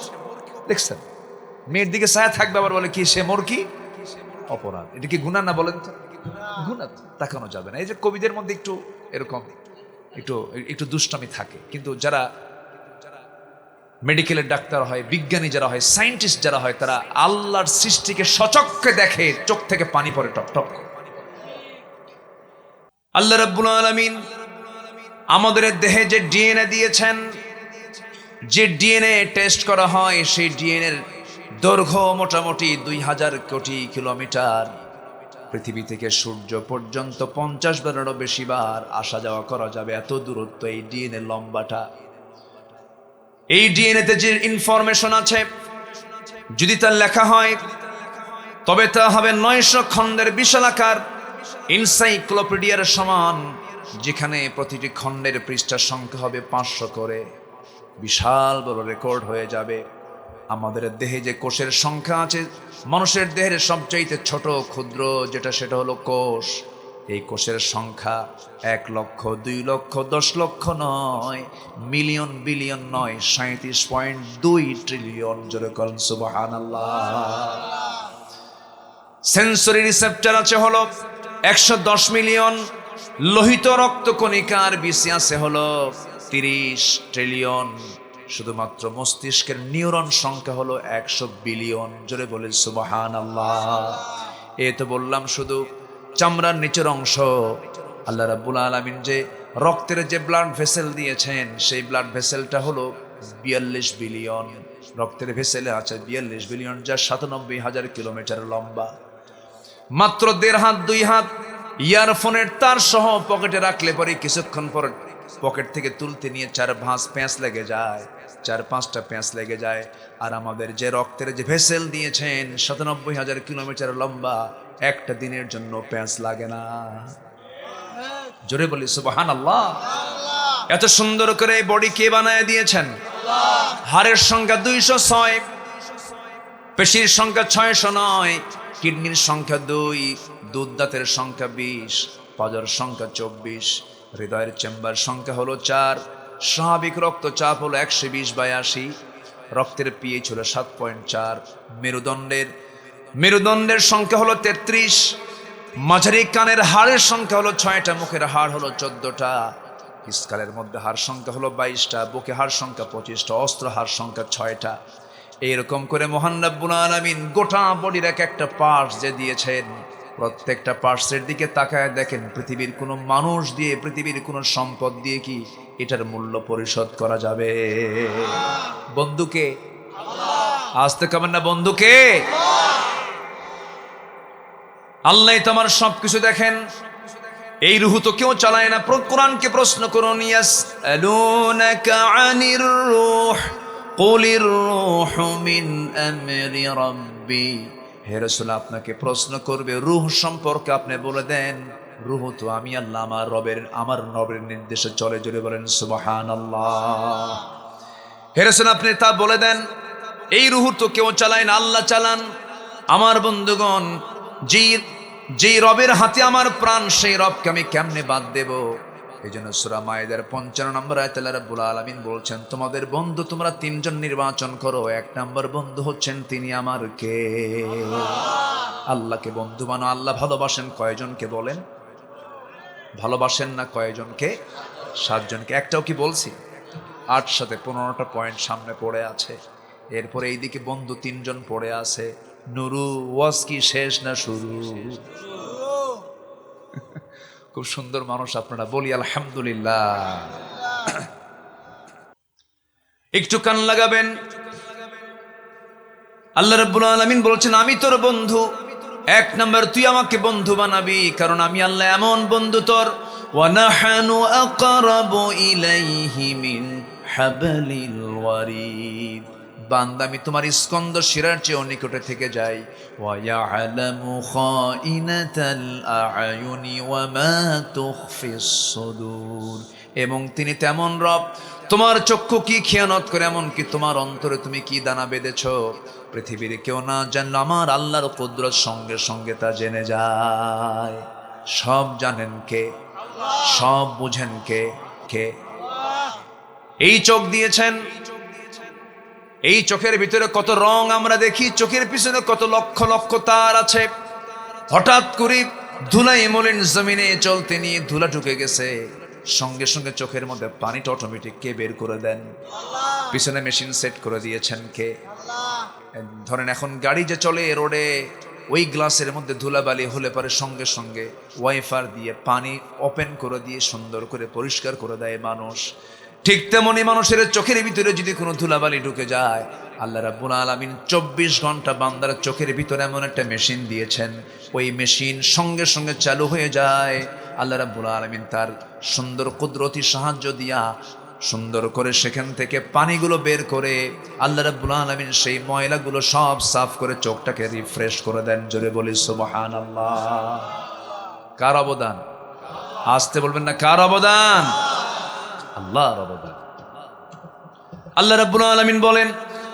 দেখছেন, মেয়ের দিকে ছায়া থাকবে আবার বলে কি সে মোর কি অপরাধ। এটা কি গুনাহ না বলেন তো? গুনাহ, তাকানো যাবে না। এই যে কবিদের মধ্যে একটু এরকম একটু একটু দুষ্টামি থাকে। কিন্তু যারা মেডিকেলের ডাক্তার হয়, বিজ্ঞানী যারা হয়, সায়েন্টিস্ট যারা হয়, তারা আল্লাহর সৃষ্টিকে সচক্ষে দেখে, চোখ থেকে পানি পড়ে টপ টপ। আল্লাহ রাব্বুল আলামিন আমাদের দেহে যে ডিএনএ দিয়েছেন, যে ডিএনএ টেস্ট করা হয়, সেই ডিএনএর দৈর্ঘ্য মোটামুটি 2000 কোটি কিলোমিটার। পৃথিবী থেকে সূর্য পর্যন্ত 50 বারেরও বেশি বার আসা যাওয়া করা যাবে, এত দূরত্ব এই ডিএনএ লম্বাটা। এই ডিএনএতে যে ইনফরমেশন আছে যদি তা লেখা হয় তবে তা হবে 900 খণ্ডের বিশালাকার এনসাইক্লোপিডিয়ার সমান, যেখানে প্রতিটি খণ্ডের পৃষ্ঠার সংখ্যা হবে 500 করে। বিশাল বড় রেকর্ড হয়ে যাবে। আমাদের দেহে যে কোষের সংখ্যা আছে, মানুষের দেহের সবচাইতে ছোট ক্ষুদ্র যেটা সেটা হলো কোষ। এই কোষের সংখ্যা 1 লক্ষ 2 লক্ষ 10 লক্ষ নয়, মিলিয়ন বিলিয়ন নয়, 37.2 ট্রিলিয়ন। জোরে করেন সুবহানাল্লাহ। সেন্সরি রিসেপ্টর আছে হলো 110 মিলিয়ন, লোহিত রক্তকণিকার বিসি আছে হলো 30 ট্রিলিয়ন। শুধুমাত্র মস্তিষ্কের নিউরন সংখ্যা হলো 100 বিলিয়ন। জোরে বলেন সুবহানাল্লাহ। এ তো বললাম শুধু চামড়ার নিচের অংশ। আল্লাহ রাব্বুল আলামিন যে রক্তের যে ব্লাড ভেসেল দিয়েছেন, সেই ব্লাড ভেসেলটা হলো 42 বিলিয়ন। রক্তের ভেসেলে আছে 42 বিলিয়ন, যা 97,000 কিলোমিটার লম্বা। মাত্র 1.5 হাত 2 হাত ইয়ারফোনের তার সহ পকেটে রাখলে পরে কিছুক্ষণ পর পকেট থেকে তুলতে নিয়ে 4-5 প্যাঁচ লেগে যায়, 4-5টা প্যাঁচ লেগে যায়। আর আমাদের যে রক্তের যে ভেসেল দিয়েছেন 97,000 কিলোমিটার লম্বা, একটা দিনের জন্য প্যাঁচ লাগে না। জোরে বলি সুবহানাল্লাহ। এত সুন্দর করে এই বডি কে বানায় দিয়েছেন? হাড়ের সংখ্যা 206, পেশির সংখ্যা 609, কিডনির সংখ্যা 2, দুধ দাঁতের সংখ্যা 20, পাজর সংখ্যা 24, হৃদয়ের চেম্বার সংখ্যা হলো 4, স্বাভাবিক রক্তচাপ হলো 120/80, রক্তের পিএইচ হলো 7.4, মেরুদণ্ডের সংখ্যা হলো 33, মাঝারি কানের হাড়ের সংখ্যা হলো 6টা, মুখের হাড় হলো 14টা, স্কালের মধ্যে হাড় সংখ্যা হলো 22টা, বুকে হাড় সংখ্যা 25টা, অস্ত্র হাড় সংখ্যা 6টা। এইরকম করে মহান রব্বুল আলামিন গোটা বডির এক একটা পার্টস যে দিয়েছেন, প্রত্যেকটা পার্টসের দিকে তাকায় দেখেন, পৃথিবীর কোনো মানুষ দিয়ে, পৃথিবীর কোনো সম্পদ দিয়ে কি এটার মূল্য পরিশোধ করা যাবে? বন্ধুকে আসতে কবেন না, বন্ধুকে আল্লাহ তোমার সবকিছু দেখেন। এই রুহ তো কেউ চালায় না। কোরআনকে প্রশ্ন করুন, ইয়াসআলুনাকা আনির রূহ কুলির রূহু মিন আমরি রাব্বি। হে রাসূল, আপনাকে প্রশ্ন করবে রূহ সম্পর্কে, আপনি বলে দেন রূহ তো আমি আল্লাহ, আমার রবের নির্দেশে চলে। জোরে বলেন সুবহানাল্লাহ। হে রাসূল, আপনি তা বলে দেন এই রূহ তো কেউ চালায় না, আল্লাহ চালান। আমার বন্ধুগণ, যেই রবের হাতে আমার প্রাণ, সেই রবকে আমি কেমনে বাদ দেব? এই জন্য সূরা মায়েদার 55 নম্বর আয়াতে আল্লাহ রাব্বুল আলামিন বলছেন, তোমাদের বন্ধু তোমরা 3 জন নির্বাচন করো। 1 নম্বর বন্ধু হচ্ছেন তিনি আমার কে? আল্লাহকে বন্ধু বানো। আল্লাহ ভালোবাসেন কয়জনকে বলেন? ভালোবাসেন না কয়জনকে? 7 জনকে। একটাও কি বলছি? 8 সাথে 15টা পয়েন্ট সামনে পড়ে আছে। এরপরে এইদিকে বন্ধু 3 জন পড়ে আছে। নুরু, ওয়াজ কি শেষ না শুরু? খুব সুন্দর মানুষ আপনারা, বলি আলহামদুলিল্লাহ। একটু কান লাগাবেন। আল্লাহ রাব্বুল আলামিন বলছেন, আমি তোর বন্ধু। 1 নাম্বার, তুই আমাকে বন্ধু বানাবি, কারণ আমি আল্লাহ এমন বন্ধু তোর। ওয়া নাহানু আকরাবু ইলাইহি মিন হাবলিল ওয়ারিদ। বান্দা, আমি তোমার স্কন্দ শিরার চেয়ে নিকটে থেকে যাই। ওয়া ইয়ালামু খাইনাতাল আ'য়ুনি ওয়া মা তুখফিস সুদূর। এবং তিনি তেমন রব, তোমার চক্ষু কি খেয়ানত করে, এমন কি তোমার অন্তরে তুমি কি দানা বেঁধেছ, পৃথিবীর কেউ না জানলে আমার আল্লাহর কুদরত সঙ্গে সঙ্গে তা জেনে যায়। সব জানেন কে? সব বুঝেন কে? কে? এই চোখ দিয়েছেন, এই চোখের ভিতরে কত রং আমরা দেখি, চোখের পিছনে কত লক্ষ লক্ষ তার আছে। হঠাৎ করে ধুলাই মলিন জমিনে চলতে নিয়ে ধুলা ঢুকে গেছে, সঙ্গে সঙ্গে চোখের মধ্যে পানিটা অটোমেটিক কে বের করে দেন? পিছনে মেশিন সেট করে দিয়েছেন কে? ধরেন এখন গাড়ি যে চলে রোডে, ওই গ্লাসের মধ্যে ধুলাবালি হলে পরে সঙ্গে সঙ্গে ওয়াইফার দিয়ে পানি ওপেন করে দিয়ে সুন্দর করে পরিষ্কার করে দেয় মানুষ। ঠিক তেমনি মানুষের চোখের ভিতরে যদি কোনো ধুলাবালি ঢুকে যায়, আল্লাহ রাব্বুল আলামিন 24 ঘন্টা বান্দার চোখের ভিতরে এমন একটা মেশিন দিয়েছেন, ওই মেশিন সঙ্গে সঙ্গে চালু হয়ে যায়। আল্লাহ রাব্বুল আলামিন তার সুন্দর কুদরতি সাহায্য দিয়া সুন্দর করে সেখান থেকে পানিগুলো বের করে আল্লাহ রাব্বুল আলামিন সেই ময়লাগুলো সব সাফ করে চোখটাকে রিফ্রেশ করে দেন। জোরে বলি সুবহানাল্লাহ। কার অবদান? আসতে বলবেন না, কার অবদান? আল্লাহর অবদান। আল্লাহ রাব্বুল আলামিন বলেন,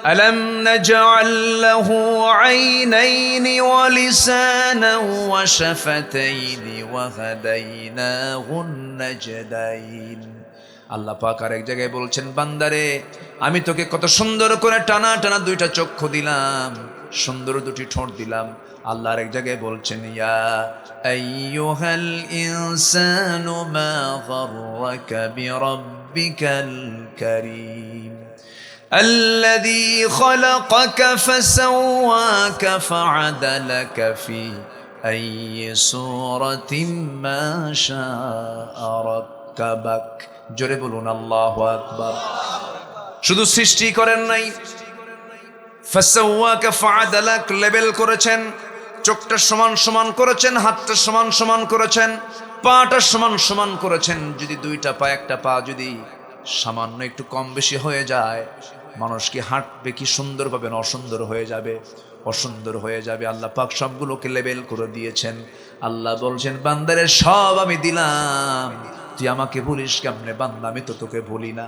ألم نجعل له عينين ولسانا وشفتين وهديناه النجدين আল্লাহ পাক আরেক জায়গায় বলছেন, বান্দারে আমি তোকে কত সুন্দর করে টানা টানা দুইটা চক্ষু দিলাম, সুন্দর দুটি ঠোঁট দিলাম। আল্লাহ আরেক জায়গায় বলছেন, ইয়া আইয়ুহাল ইনসানু মা গাররাকা বিরাব্বিকাল কারীম الذي خلقك فسواك فعدلك في أي صورة ما شاء ركبك জোরে বলুন আল্লাহু আকবার। শুধু সৃষ্টি করেন নাই, ফাসাওয়াকা ফাআদালাক, লেভেল করেছেন, চোখটা সমান সমান করেছেন, হাতটা সমান সমান করেছেন, পাটা সমান সমান করেছেন। যদি দুইটা পা একটা পা যদি সামান্য একটু কম বেশি হয়ে যায়, মানুষ কি হাঁটবে কি সুন্দর পাবে না অসুন্দর হয়ে যাবে, অসুন্দর হয়ে যাবে। আল্লাহ পাক সবগুলোকে লেভেল করে দিয়েছেন। আল্লাহ বলছেন, বান্দারে সব আমি দিলাম, তুই আমাকে বলিস কেমনে? বান্দা আমি তো তোকে বলি না,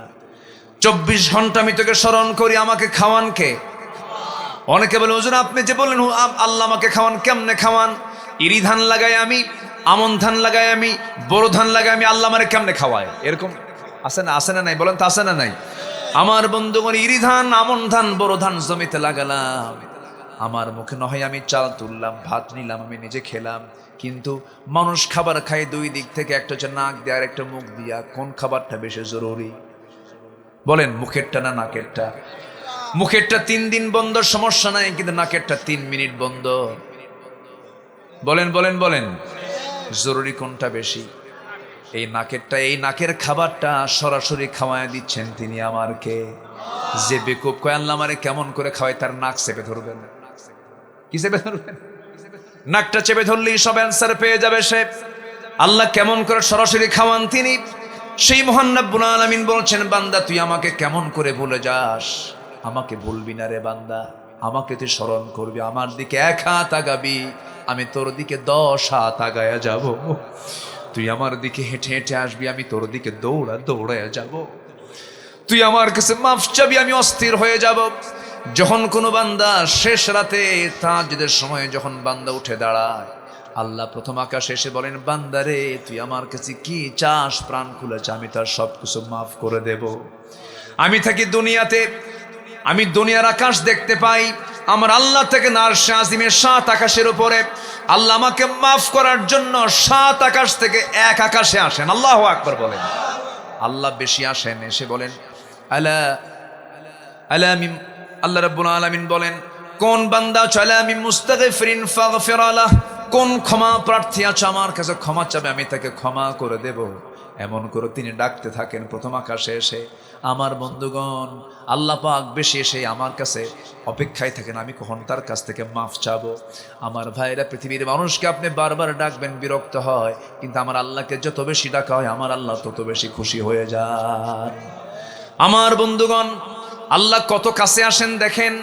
24 ঘন্টা আমি তোকে স্মরণ করি। আমাকে খাওয়ান কে? অনেকে বলে, হুজুর আপনি যে বললেন আল্লাহ আমাকে খাওয়ান, কেমনে খাওয়ান? ইরি ধান লাগাই আমি, আমন ধান লাগাই আমি, বড় ধান লাগাই আমি, আল্লাহ আমারে কেমনে খাওয়ায়? এরকম আছে না? আছে না নাই? বলেন তো আছে না নাই? আমার বন্ধুগণ, ইরি ধান, আমন ধান, বড় ধান জমিতে লাগালাম, আমার মুখে নয় আমি চাল তুললাম, ভাত নিলাম, আমি নিজে খেলাম। কিন্তু মানুষ খাবার খায় দুই দিক থেকে, একটা হচ্ছে নাক দিয়ে আর একটা মুখ দিয়া। কোন খাবারটা বেশি জরুরি বলেন, মুখেরটা না নাকেরটা? মুখেরটা 3 দিন বন্ধ, সমস্যা নাই, কিন্তু নাকেরটা 3 মিনিট বন্ধ। বলেন বলেন বলেন, জরুরি কোনটা বেশি? এই নাকেরটা। এই নাকের খাবারটা সরাসরি খাওয়ায় দিচ্ছেন তিনি আমারকে। যে বেকুব কয় আল্লাহ আমারে কেমন করে খাওয়ায়, তার নাক চেপে ধরবেন। কি চেপে ধরবেন? নাকটা চেপে ধরলেই সব অ্যান্সার পেয়ে যাবে সে। আল্লাহ কেমন করে সরাসরি খাওয়ান তিনি। সেই মহান রব্বুল আলামিন বলছেন, বান্দা তুই আমাকে কেমন করে ভুলে যাস? আমাকে ভুলবি না রে বান্দা, আমাকে তুই স্মরণ করবি, আমার দিকে 1 হাত আগাবি, আমি তোর দিকে 10 হাত আগায়া যাব। তুই আমার দিকে হেঁটে হেঁটে আসবি, আমি তোর দিকে দৌড়ায় যাব। তুই আমার কাছে মাফ চাবি, আমি অস্থির হয়ে যাব। যখন কোনো বান্দা শেষ রাতে তাহাজ্জুদের সময় যখন বান্দা উঠে দাঁড়ায়, আল্লাহ প্রথম আকাশে এসে বলেন, বান্দারে তুই আমার কাছে কি চাস? প্রাণ খুলেছে, আমি তার সব কিছু মাফ করে দেব। আমি থাকি দুনিয়াতে, আমি দুনিয়ার আকাশ দেখতে পাই, আমার আল্লাহ থেকে আরশে আজিমের 7 আকাশের উপরে। আল্লাহ আমাকে মাফ করার জন্য 7 আকাশ থেকে 1 আকাশে আসেন। আল্লাহু আকবার বলেন। আল্লাহ বেশি আসেন, এসে বলেন আলা আলামিন। আল্লাহ রাব্বুল আলামিন বলেন, কোন বান্দা চলে আমি মুস্তাগফিরিন ফাগফির আলাহ, কোন ক্ষমা প্রার্থী আছে আমার কাছে ক্ষমা চাবে, আমি তাকে ক্ষমা করে দেব। এমন করে তিনি ডাকতে থাকেন প্রথম আকাশে এসে। আমার বন্ধুগণ, আল্লাহ পাক বেশি এসে আমার কাছে অপেক্ষায় থাকেন, আমি কখন তার কাছ থেকে মাফ চাবো। আমার ভাইরা, পৃথিবীর মানুষকে আপনি বারবার ডাকবেন, বিরক্ত হয়, কিন্তু আমার আল্লাহকে যত বেশি ডাকা হয়, আমার আল্লাহ তত বেশি খুশি হয়ে যান। আমার বন্ধুগণ, আল্লাহ কত কাছে আসেন দেখেন।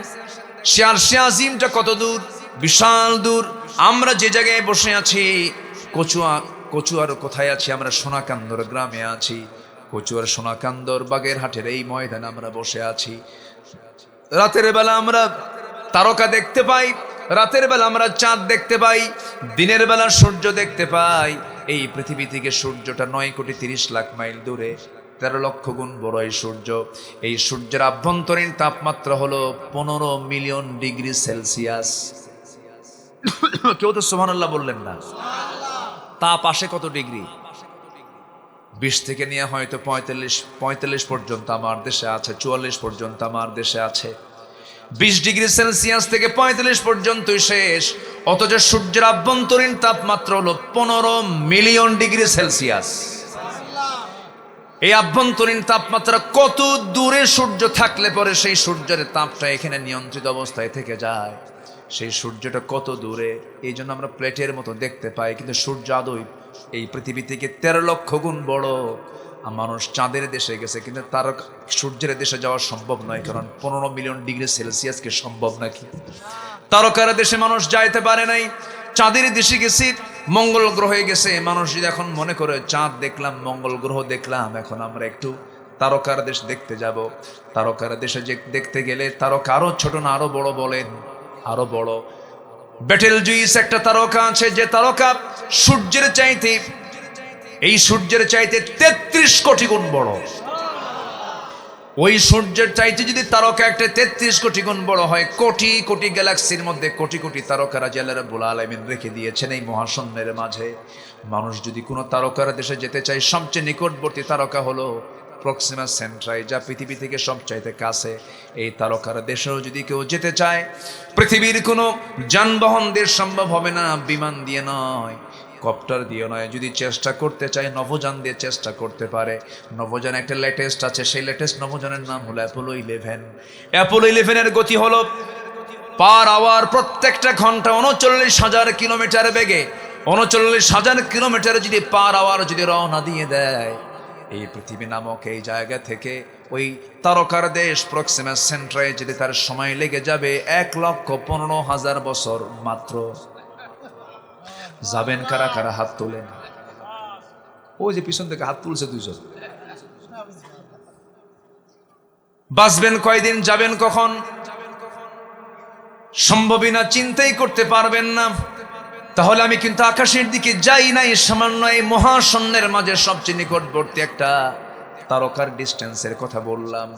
আরশে আজিমটা কত দূর, বিশাল দূর। আমরা যে জায়গায় বসে আছি, কচুয়ার কোথায় আছি? আমরা সোনাকান্দর গ্রামে আছি। কচুয়ার সোনাকান্দর বাগেরহাটের এই ময়দানে আমরা বসে আছি। রাতের বেলা আমরা তারকা দেখতে পাই, রাতের বেলা আমরা চাঁদ দেখতে পাই, দিনের বেলা সূর্য দেখতে পাই। এই পৃথিবী থেকে সূর্যটা 9,30,00,000 মাইল দূরে, 13 লক্ষ গুণ বড় এই সূর্য। এই সূর্যের আভ্যন্তরীণ তাপমাত্রা হলো 15 মিলিয়ন ডিগ্রি সেলসিয়াস। কেউ তো সুবহানাল্লাহ বললেন না। তাপ আসে কত ডিগ্রি? 20 থেকে নিয়ে হয়তো 45 পর্যন্ত আমার দেশে আছে, 44 পর্যন্ত আমার দেশে আছে। 20 ডিগ্রি সেলসিয়াস থেকে 45 পর্যন্তই শেষ। অথচ সূর্যের আভ্যন্তরীণ তাপমাত্রা হলো 15 মিলিয়ন ডিগ্রি সেলসিয়াস। এই আভ্যন্তরীণ তাপমাত্রা কত দূরে সূর্য থাকলে পরে সেই সূর্যের তাপটা এখানে নিয়ন্ত্রিত অবস্থায় থেকে যায়? সেই সূর্যটা কত দূরে, এই জন্য আমরা প্লেটের মতো দেখতে পাই, কিন্তু সূর্য আদৌ এই পৃথিবী থেকে 13 লক্ষ গুণ বড়। মানুষ চাঁদের দেশে গেছে, কিন্তু তার সূর্যের দেশে যাওয়া সম্ভব নয়, কারণ 15 মিলিয়ন ডিগ্রি সেলসিয়াসকে সম্ভব নাকি? তারকার দেশে মানুষ যাইতে পারে নাই, চাঁদের দেশে গেছি, মঙ্গল গ্রহে গেছে। মানুষ যদি এখন মনে করে চাঁদ দেখলাম, মঙ্গল গ্রহ দেখলাম, এখন আমরা একটু তারকার দেশ দেখতে যাব। তারকার দেশে দেখতে গেলে তারকা আরো ছোট না আরো বড়? বলেন আরো বড়। বেটেলজুইস একটা তারকা আছে, যে তারকা সূর্যের চাইতে, এই সূর্যের চাইতে 33 কোটি গুণ বড়। ওই সূর্যের চাইতে যদি তারকা একটা 33 কোটি গুণ বড় হয়, কোটি কোটি গ্যালাক্সির মধ্যে কোটি কোটি তারকারা আল্লাহ রাব্বুল আলামিন রেখে দিয়েছেন এই মহাশূন্যের মাঝে। মানুষ যদি কোনো তারকার দেশে যেতে চায়, সবচেয়ে নিকটবর্তী তারকা হলো প্রক্সিমা সেন্ট্রাই, যা পৃথিবী থেকে সবচাইতে কাছে। এই তারকার দেশেও যদি কেউ যেতে চায়, পৃথিবীর কোনো যানবাহন দিয়ে সম্ভব হবে না, বিমান দিয়ে নয়, কপ্টার দিয়ে নয়। যদি চেষ্টা করতে চায়, নভোযান দিয়ে চেষ্টা করতে পারে। নভোযান একটা লেটেস্ট আছে, সেই লেটেস্ট নভোযানের নাম হলো অ্যাপোলো 11। অ্যাপোলো 11-এর গতি হলো পার আওয়ার, প্রত্যেকটা ঘন্টা 39,000 কিলোমিটার বেগে। 39,000 কিলোমিটার যদি পার আওয়ার যদি রওনা দিয়ে দেয়, এই পৃথিবী নামক এই জায়গা থেকে ওই তারকার দেশ প্রক্সিমা সেন্ট্রায় যদি তার সময় লেগে যাবে 1,15,000 বছর মাত্র। যাবেন কারা কারা? হাত তোলেন। ওই যে পিছন থেকে হাত তুলছে 2 জন। বাঁচবেন কয়দিন, যাবেন কখন? সম্ভবই না, চিন্তাই করতে পারবেন না। তাহলে আমি কিন্তু আকাশের দিকে যাই নাই, সামান্য এই মহাশূন্যের মাঝে সবচেয়ে নিকটবর্তী একটা তারকার ডিস্টেন্সের কথা বললাম।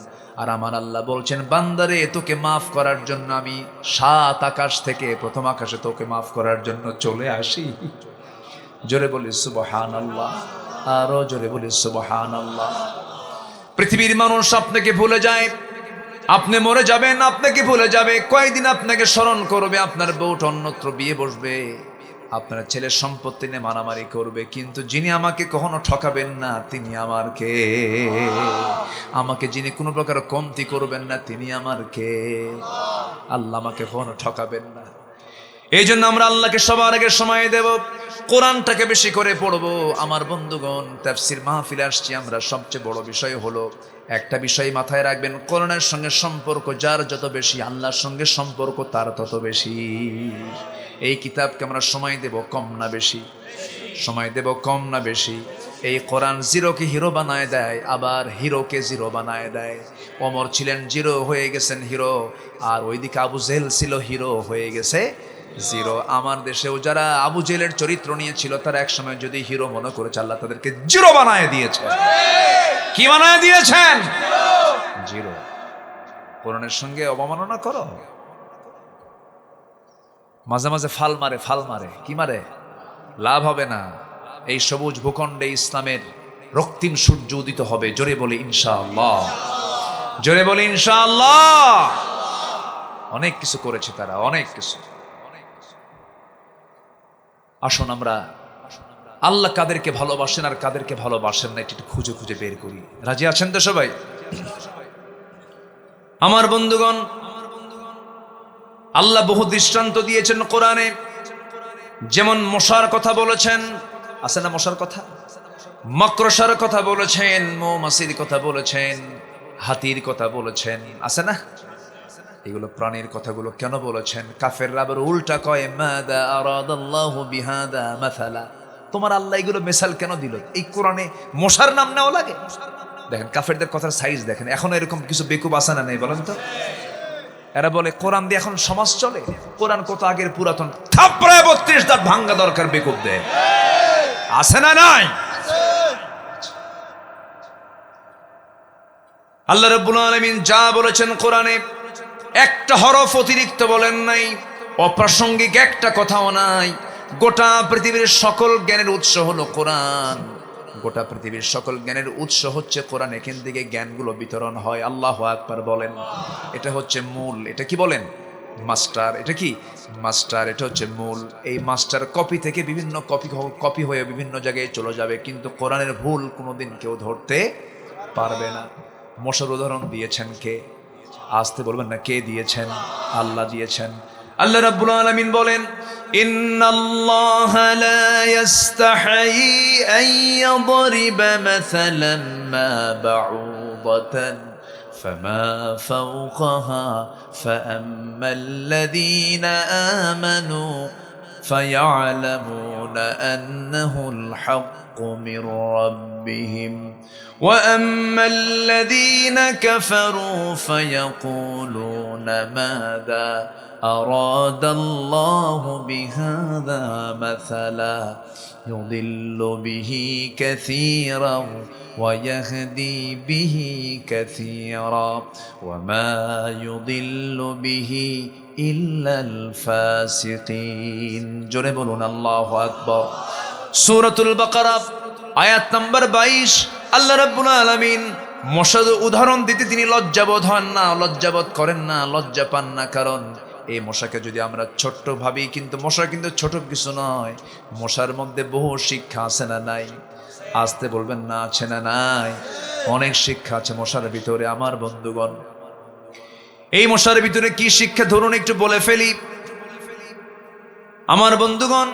আর আমার আল্লাহ বলছেন, বান্দারে তোকে মাফ করার জন্য আমি 7 আকাশ থেকে প্রথম আকাশে তোকে মাফ করার জন্য চলে আসি। জোরে বলি সুবহানাল্লাহ, আরো জোরে বলি সুবহানাল্লাহ। পৃথিবীর মানুষ আপনাকে ভুলে যায়, আপনি মরে যাবেন, আপনাকে ভুলে যাবে, কয়েকদিন আপনাকে স্মরণ করবে, আপনার বউটা অন্যত্র বিয়ে বসবে, আপনার ছেলের সম্পত্তি নিয়ে মারামারি করবে, কিন্তু যিনি আমাকে কখনো ঠকাবেন না তিনি আমার কে? আমাকে যিনি কোনো প্রকার কমতি করবেন না তিনি আমার কে? আল্লাহ আমাকে কখনো ঠকাবেন না। এই জন্য আমরা আল্লাহকে সবার আগে সময় দেব, কোরআনটাকে বেশি করে পড়বো। আমার বন্ধুগণ, তাফসীর মাহফিলে আসছি আমরা, সবচেয়ে বড় বিষয় হলো একটা বিষয় মাথায় রাখবেন, কোরআনের সঙ্গে সম্পর্ক যার যত বেশি, আল্লাহর সঙ্গে সম্পর্ক তার তত বেশি। এই কিতাবকে আমরা সময় দেব কম না বেশি? সময় দেব কম না বেশি? এই কোরআন জিরোকে হিরো বানায় দেয়, আবার হিরোকে জিরো বানায় দেয়। ওমর ছিলেন জিরো, হয়ে গেছেন হিরো, আর ওইদিকে আবু জেহেল ছিল হিরো, হয়ে গেছে জিরো। আমার দেশেও যারা আবু জেহেলের চরিত্র নিয়েছিল, তারা একসময় যদি হিরো মনে করেছে, আল্লাহ তাদেরকে জিরো বানায় দিয়েছে। কি বানায় দিয়েছেন? জিরো। কোরআনের সঙ্গে অবমাননা করো, মাঝে মাঝে ফাল মারে, ফাল মারে, কি মারে? লাভ হবে না। এই সবুজ ভূখণ্ডে ইসলামের রক্তিম সূর্য উদিত হবে। জোরে বলি ইনশাআল্লাহ, জোরে বলি ইনশাআল্লাহ। অনেক কিছু করেছে তারা, অনেক কিছু। আসুন আমরা আল্লাহ কাদেরকে ভালোবাসেন আর কাদেরকে ভালোবাসেন না একটু খুঁজে খুঁজে বের করি। রাজি আছেন তো সবাই? আমার বন্ধুগণ, আল্লাহ বহু দৃষ্টান্ত দিয়েছেন কোরআনে। যেমন মশার কথা বলেছেন, আছে না মশার কথা? মাকড়সার কথা বলেছেন, মৌমাছির কথা বলেছেন, হাতির কথা বলেছেন, আছে না? এগুলো প্রাণীর কথাগুলো কেন বলেছেন? কাফেররা আবার উল্টা কয়, মাদা আরাদাল্লাহু বিহাদা মাসালা। তোমার আল্লাহ এগুলো মিসাল কেন দিল? এই কোরআনে মশার নাম নেওয়া লাগে? দেখেন কাফেরদের কথার সাইজ দেখেন। এখন এরকম কিছু বেকুব আছে না নেই বলেন তো? এরা বলে কোরআন দিয়ে এখন সমাজ চলে। কোরআন কত আগের পুরাতন, থাপড়ায় 32 দাঁত ভাঙ্গা দরকার বেকুবদের। আছে না নাই? আল্লাহ রাব্বুল আলামিন যা বলেছেন কোরআনে, একটা হরফ অতিরিক্ত বলেন নাই, অপ্রাসঙ্গিক একটা কথাও নাই। গোটা পৃথিবীর সকল জ্ঞানের উৎস হলো কোরআন। গোটা পৃথিবীর সকল জ্ঞানের উৎস হচ্ছে কোরআন। এখান থেকে জ্ঞানগুলো বিতরণ হয়। আল্লাহু আকবার বলেন। এটা হচ্ছে মূল। এটা কি বলেন? মাস্টার। এটা কি? মাস্টার। এটা হচ্ছে মূল। এই মাস্টার কপি থেকে বিভিন্ন কপি হয়ে বিভিন্ন জায়গায় চলে যাবে, কিন্তু কোরআনের ভুল কোনোদিন কেউ ধরতে পারবে না। মশার উদাহরণ দিয়েছেন কে? আসতে বলবেন না, কে দিয়েছেন? আল্লাহ দিয়েছেন। আল্লাহ রাব্বুল আলামিন বলেন, ইন্নাল্লাহা লা ইস্তাহি আন ইয়াদরিবা মাসালান মা বাউদাতান ফামা ফাওকাহা ফাআম্মাল্লাযীনা আমানু فيعلمون أنه الحق من ربهم وأما الذين كفروا فيقولون ماذا أراد الله بهذا مثلا يضل به كثيرا ويهدي به كثيرا وما يضل به إلا الفاسقين জোরে বলুন আল্লাহু আকবার সূরাতুল বাকারা আয়াত নাম্বার 22 আল্লাহ রাব্বুল আলামিন মশার উদাহরণ দিতে তিনি লজ্জাবোধ হন না, লজ্জাবোধ করেন না, লজ্জা পান না। কারণ এই মশাকে যদি আমরা ছোট্ট ভাবি, কিন্তু মশা কিন্তু ছোট কিছু নয়। মশার মধ্যে বহু শিক্ষা আছে না নাই? আসতে বলবেন না, আছে না নাই? অনেক শিক্ষা আছে মশার ভিতরে আমার বন্ধুগণ। এই মশার ভিতরে কি শিক্ষা ধরুন একটু বলে ফেলি আমার বন্ধুগণ।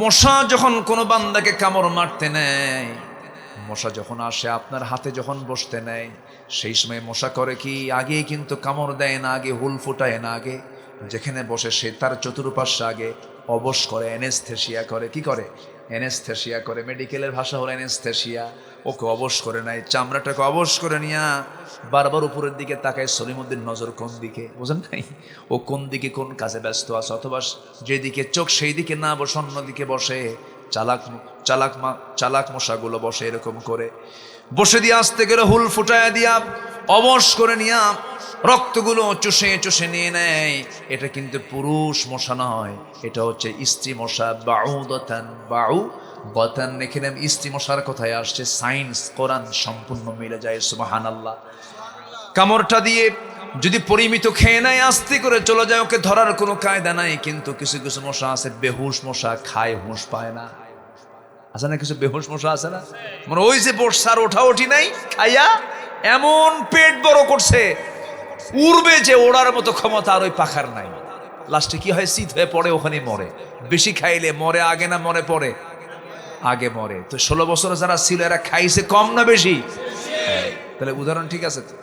মশা যখন কোনো বান্দাকে কামড় মারতে নেয়, মশা যখন আসে আপনার হাতে যখন বসতে নেয়, সেই সময় মশা করে কি, আগে কিন্তু কামড় দেয় না, আগে হুল ফুটায় না, আগে যেখানে বসে সে তার চতুর্পাশ্বে আগে অবশ করে, এনেস্থেশিয়া করে। কি করে? এনেস্থেশিয়া করে। মেডিকেলের ভাষা হলো এনেস্থেশিয়া। ওকে অবশ করে নেয়, চামড়াটাকে অবশ করে নিয়া বারবার উপরের দিকে তাকায়। সলিমুদ্দিন নজর কোন দিকে, বোঝেন নাই? ও কোন দিকে কোন কাজে ব্যস্ত আছে, অথবা যেদিকে চোখ সেই দিকে না বসে অন্যদিকে বসে। চালাক মশাগুলো বসে এরকম করে, বসে দিয়ে আসতে গেলে হুল ফুটায় দিয়া অবশ করে নিয়া রক্তগুলো চুষে চুষে নিয়ে নেয়। এটা কিন্তু পুরুষ মশা নয়, এটা হচ্ছে স্ত্রী মশা। বাউদাতান এখানে স্ত্রী মশার কথায় আসছে। সায়েন্স কোরআন সম্পূর্ণ মিলে যায়, সুবহানাল্লাহ। কামড়টা দিয়ে যদি পরিমিত খেয়ে নেয়, আস্তে করে চলে যায়, ওকে ধরার কোনো কায়দা নাই। কিন্তু কিছু কিছু মশা আছে বেহুশ মশা, খায় হুঁশ পায় না। আছে না কিছু বেহুশ মশা আছে না? মানে ওই যে বর্ষার ওঠা নাই, খাইয়া এমন পেট বড় করছে, উড়বে যে, ওড়ার মতো ক্ষমতা আর ওই পাখার নাই। লাস্টে কি হয়? শীত হয়ে পড়ে, ওখানে মরে। বেশি খাইলে মরে আগে না মরে পরে? আগে মরে। তো 16 বছরে যারা ছিল এরা খাইছে কম না বেশি? তাহলে উদাহরণ ঠিক আছে তো?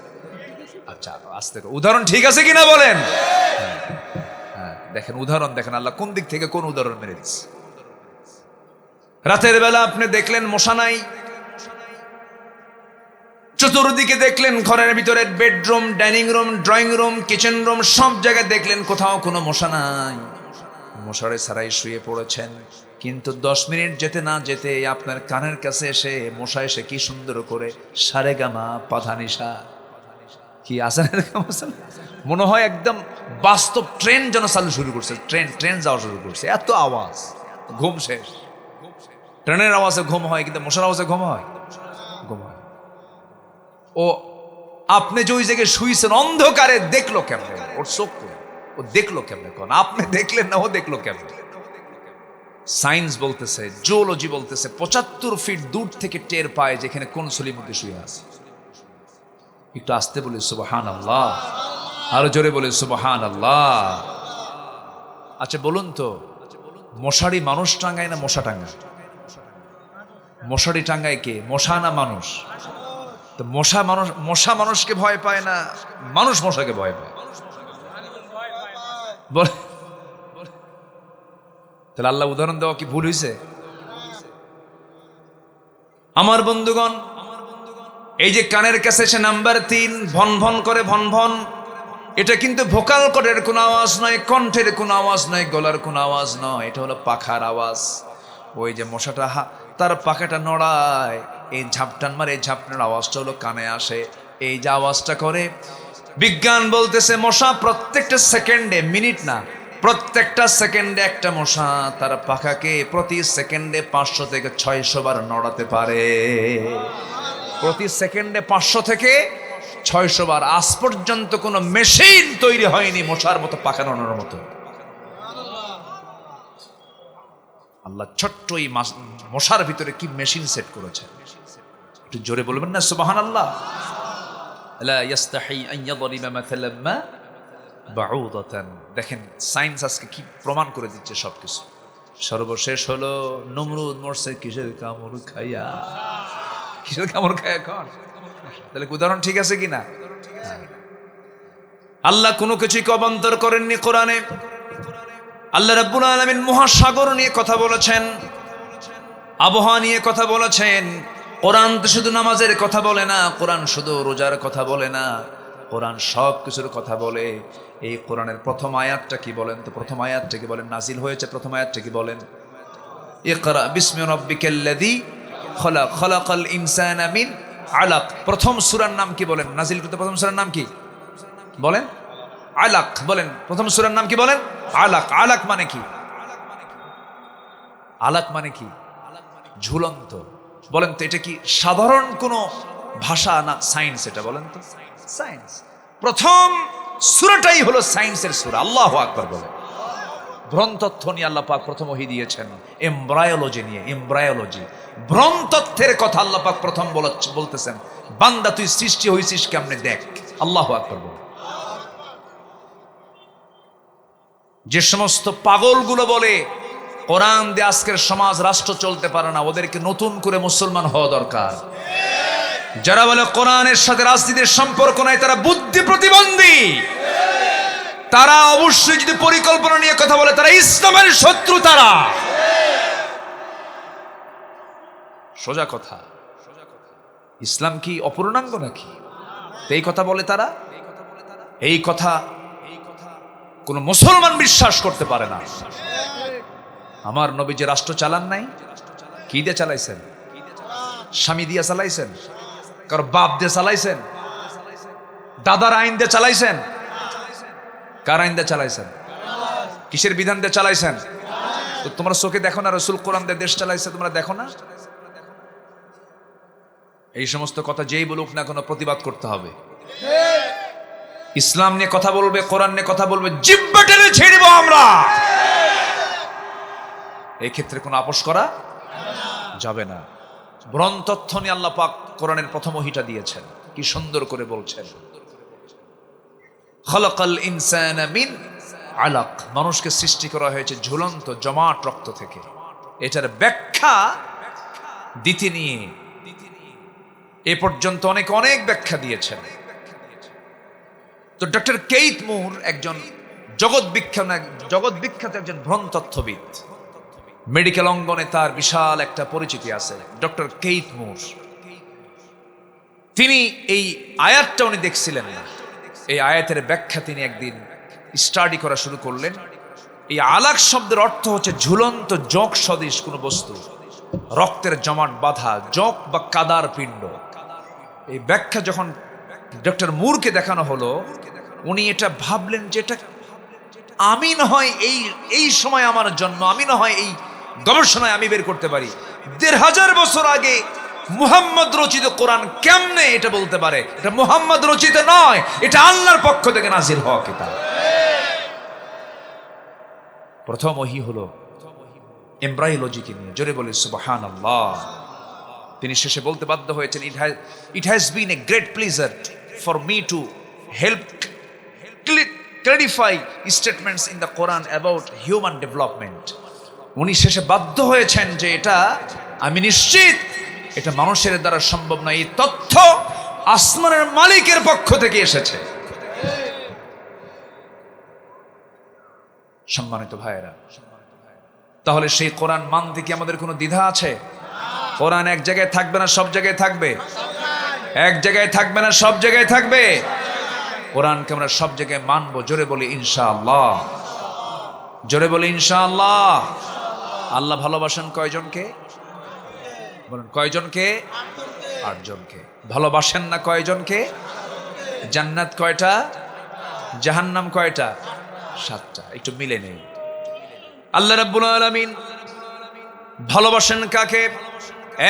আচ্ছা আস্তে করে উদাহরণ ঠিক আছে কিনা বলেন? হ্যাঁ দেখেন উদাহরণ, দেখেন আল্লাহ কোন দিক থেকে কোন উদাহরণ মেরে দিচ্ছে। রাতের বেলা আপনি দেখলেন মশা নাই, চতুর্দিকে দেখলেন ঘরের ভিতরে bedroom, dining room, drawing room, kitchen room, সব জায়গায় দেখলেন কোথাও কোনো মশা নাই। মশারে ছাড়াই শুয়ে পড়েছেন, কিন্তু 10 মিনিট যেতে না যেতে আপনার কানের কাছে এসে মশা এসে কি সুন্দর করে সারেগামা পাধানিসা কি আসেন, মনে হয় একদম বাস্তব ট্রেন যেন চালু শুরু করছে। ট্রেন যাওয়া শুরু করছে, এত আওয়াজ। ঘুম শেষ। ট্রেনের আওয়াজে ঘুম হয়, কিন্তু মশার আওয়াজে ঘুম হয়? ঘুম হয়। ও আপনি যে ওই জায়গায় শুইছেন অন্ধকারে, দেখলো কেমনে? ওর চোখ ও দেখলো কেমনে? কোন আপনি দেখলেন না, ও দেখলো কেমনে? সায়েন্স বলতেছে, জিওলজি বলতেছে 75 ফিট দূর থেকে টের পায় যেখানে কোন সলিমুদ্দিন শুয়ে আছে। একটু আস্তে বলি সুবহানাল্লাহ, আরো জোরে বলি সুবহানাল্লাহ। আচ্ছা বলুন তো, মশারি মানুষ টাঙ্গায় না মশা টাঙ্গায়? মশারি টাঙ্গায় কে, মশা না মানুষ? তো মশা মানুষকে ভয় পায় না, মানুষ মশাকে ভয় পায়। তাহলে আল্লাহ উদাহরণ দেওয়া কি ভুল হয়েছে? আমার বন্ধুগণ, এই যে কানের কাছে সে নাম্বার 3 ভন ভন করে, ভন ভন, এটা কিন্তু ভোকাল কর্ডের কোনো আওয়াজ নয়, কণ্ঠের কোনো আওয়াজ নয়, গলার কোনো আওয়াজ নয়, এটা হলো পাখার আওয়াজ। ওই যে মশাটা তার পাখাটা নড়ায়, এই ঝাপটান মারে, এই ঝাপটার আওয়াজটা হলো কানে আসে। এই যে আওয়াজটা করে, বিজ্ঞান বলতেছে মশা প্রত্যেকটা সেকেন্ডে, মিনিট না, প্রত্যেকটা সেকেন্ডে একটা মশা তার পাখাকে প্রতি সেকেন্ডে 500 থেকে 600 বার নড়াতে পারে। প্রতি সেকেন্ডে 500 থেকে 600 বার। আজ পর্যন্ত কোনো মেশিন তৈরি হয়নি মশার মতো পাখা নড়ানোর মতো। আল্লাহ ছোট্ট এই মশার ভিতরে কি মেশিন সেট করেছে, একটু জোরে বলবেন না সুবহানাল্লাহ। লা ইস্তাহি আন ইয়াদরিবা মাসালাম মা বাউদাতান। দেখেন সায়েন্স আজকে কি প্রমাণ করে দিচ্ছে সবকিছু। সর্বশেষ হলো নমরুদ মরছে কিসের কামড় খাইয়া, কিসের কামড় খাইয়া কর। তাহলে উদাহরণ ঠিক আছে কিনা? আল্লাহ কোনো কিছুই অবান্তর করেননি কোরআনে। আল্লাহ রাব্বুল আলামিন মহাসাগর নিয়ে কথা বলেছেন, আবহাওয়া নিয়ে কথা বলেছেন। কোরআন তো শুধু নামাজের কথা বলে না, কোরআন শুধু রোজার কথা বলে না, কোরআন সব কিছুর কথা বলে। এই কোরআনের প্রথম আয়াতটা কি বলেন তো? প্রথম আয়াতটা কি বলেন? নাজিল হয়েছে প্রথম আয়াতটা কি বলেন? ইকরা বিসমি রাব্বিকাল্লাযী খলাক, খলাকাল ইনসানা মিন আলাক। প্রথম সূরার নাম কি বলেন? নাজিল করতে প্রথম সূরার নাম কি বলেন? আলাক। বলেন প্রথম সূরার নাম কি বলেন? আলাক। আলাক মানে কি? আলাক মানে কি? ঝুলন্ত। বলেন তো এটা কি সাধারণ কোনো ভাষা না সায়েন্স? এটা বলেন তো। সায়েন্স। প্রথম সূরাটাই হলো সায়েন্সের সূরা। আল্লাহু আকবার বলে। ভ্রণতত্ত্ব নিয়ে আল্লাহ পাক প্রথম ওহী দিয়েছেন, এমব্রায়োলজি নিয়ে। এমব্রায়োলজি, ভ্রণতত্ত্বের কথা আল্লাহ পাক প্রথম বলতেছেন, বান্দা তুই সৃষ্টি হইছিস কেমনে দেখ। আল্লাহু আকবার বলে। যে সমস্ত পাগলগুলো বলে কোরআন দিয়ে আজকের সমাজ রাষ্ট্র চলতে পারে না, ওদেরকে নতুন করে মুসলমান হওয়া দরকার। যারা বলে কোরআনের সাথে রাজনীতির সম্পর্ক নাই, তারা বুদ্ধি প্রতিবন্ধী। তারা অবশ্যই যদি পরিকল্পনা নিয়ে কথা বলে, তারা ইসলামের শত্রু। তারা সোজা কথা। ইসলাম কি অপূর্ণাঙ্গ নাকি? এই কথা বলে তারা। এই কথা কোন মুসলমান বিশ্বাস করতে পারে না। আমার নবী যে রাষ্ট্র চালান নাই, কি দিয়ে চালাইছেন? স্বামী দিয়ে চালাইছেন? কারো বাপ দিয়ে চালাইছেন? দাদার আইন দিয়ে চালাইছেন? কার আইন দিয়ে চালাইছেন? কিসের বিধান দিয়ে চালাইছেন? তো তোমরা চোখে দেখো না রাসূল কোরআন দিয়ে দেশ চালাইছে? তোমরা দেখো না? এই সমস্ত কথা যেই বলুক না, কোনো প্রতিবাদ করতে হবে। ইসলাম নিয়ে কথা বলবে, কোরআন নিয়ে কথা বলবে, জিহ্বা টেনে ছেড়ে দেব আমরা। এই ক্ষেত্রে কোনো আপোষ করা যাবে না। ভ্রণতত্ত্ব নিয়ে আল্লাহ পাক কোরআনের প্রথম ওহীটা দিয়েছেন, কি সুন্দর করে বলছেন, খলাকাল ইনসানা মিন আলাক। মানুষকে সৃষ্টি করা হয়েছে ঝুলন্ত জমাট রক্ত থেকে। এটার ব্যাখ্যা দিতে নিয়ে এ পর্যন্ত অনেক ব্যাখ্যা দিয়েছেন। তো ডক্টর কেইথ মুর একজন জগৎ বিখ্যাত একজন ভ্রণতত্ত্ববিদ। মেডিকেল অঙ্গনে তার বিশাল একটা পরিচিতি আছে, ডক্টর কেইথ মুর। তিনি এই আয়াতটা উনি দেখছিলেন না, এই আয়াতের ব্যাখ্যা তিনি একদিন স্টাডি করা শুরু করলেন। এই আলাক শব্দের অর্থ হচ্ছে ঝুলন্ত জোঁক সদৃশ কোনো বস্তু, রক্তের জমাট বাঁধা জোঁক বা কাদার পিণ্ড। এই ব্যাখ্যা যখন ডক্টর মুরকে দেখানো হলো, উনি এটা ভাবলেন যে এটা আমি না হয় এই সময় আমার জন্ম, আমি না হয় এই গবেষণায় আমি বের করতে পারি ১৫০০ বছর আগে মুহাম্মদ রচিত কোরআন কেমনে এটা বলতে পারে? এটা মুহাম্মদ রচিত নয়, এটা আল্লাহর পক্ষ থেকে নাজিল হওয়া কিতাব। প্রথম ওহী হলো এমব্রায়োলজিকে নিয়ে। জোরে বলি সুবহানাল্লাহ। তিনি শেষে বলতে বাধ্য হয়েছেন, it has been a great pleasure for me to help clarify statements in the Quran about human development. উনি শেষে বাধ্য হয়েছেন যে এটা আমি নিশ্চিত এটা মানুষের দ্বারা সম্ভব না, এই তথ্য আসমানের মালিকের পক্ষ থেকে এসেছে। সম্মানিত ভাইয়েরা, তাহলে সেই কোরআন মানতে কি আমাদের কোনো দ্বিধা আছে? কোরআন এক জায়গায় থাকবে না সব জায়গায় থাকবে? এক জায়গায় থাকবে না সব জায়গায় থাকবে? কোরআনকে আমরা সব জায়গায় মানবো। জোরে বলি ইনশাআল্লাহ। জোরে বলি ইনশাআল্লাহ। আল্লাহ ভালোবাসেন কয়জনকে? বলেন কয়জনকে? ৮ জনকে। ভালোবাসেন না কয়জনকে? জান্নাত কয়টা? জাহান্নাম কয়টা? 7টা। একটু মিলে নেই। আল্লাহ রাব্বুল আলামিন ভালোবাসেন কাকে?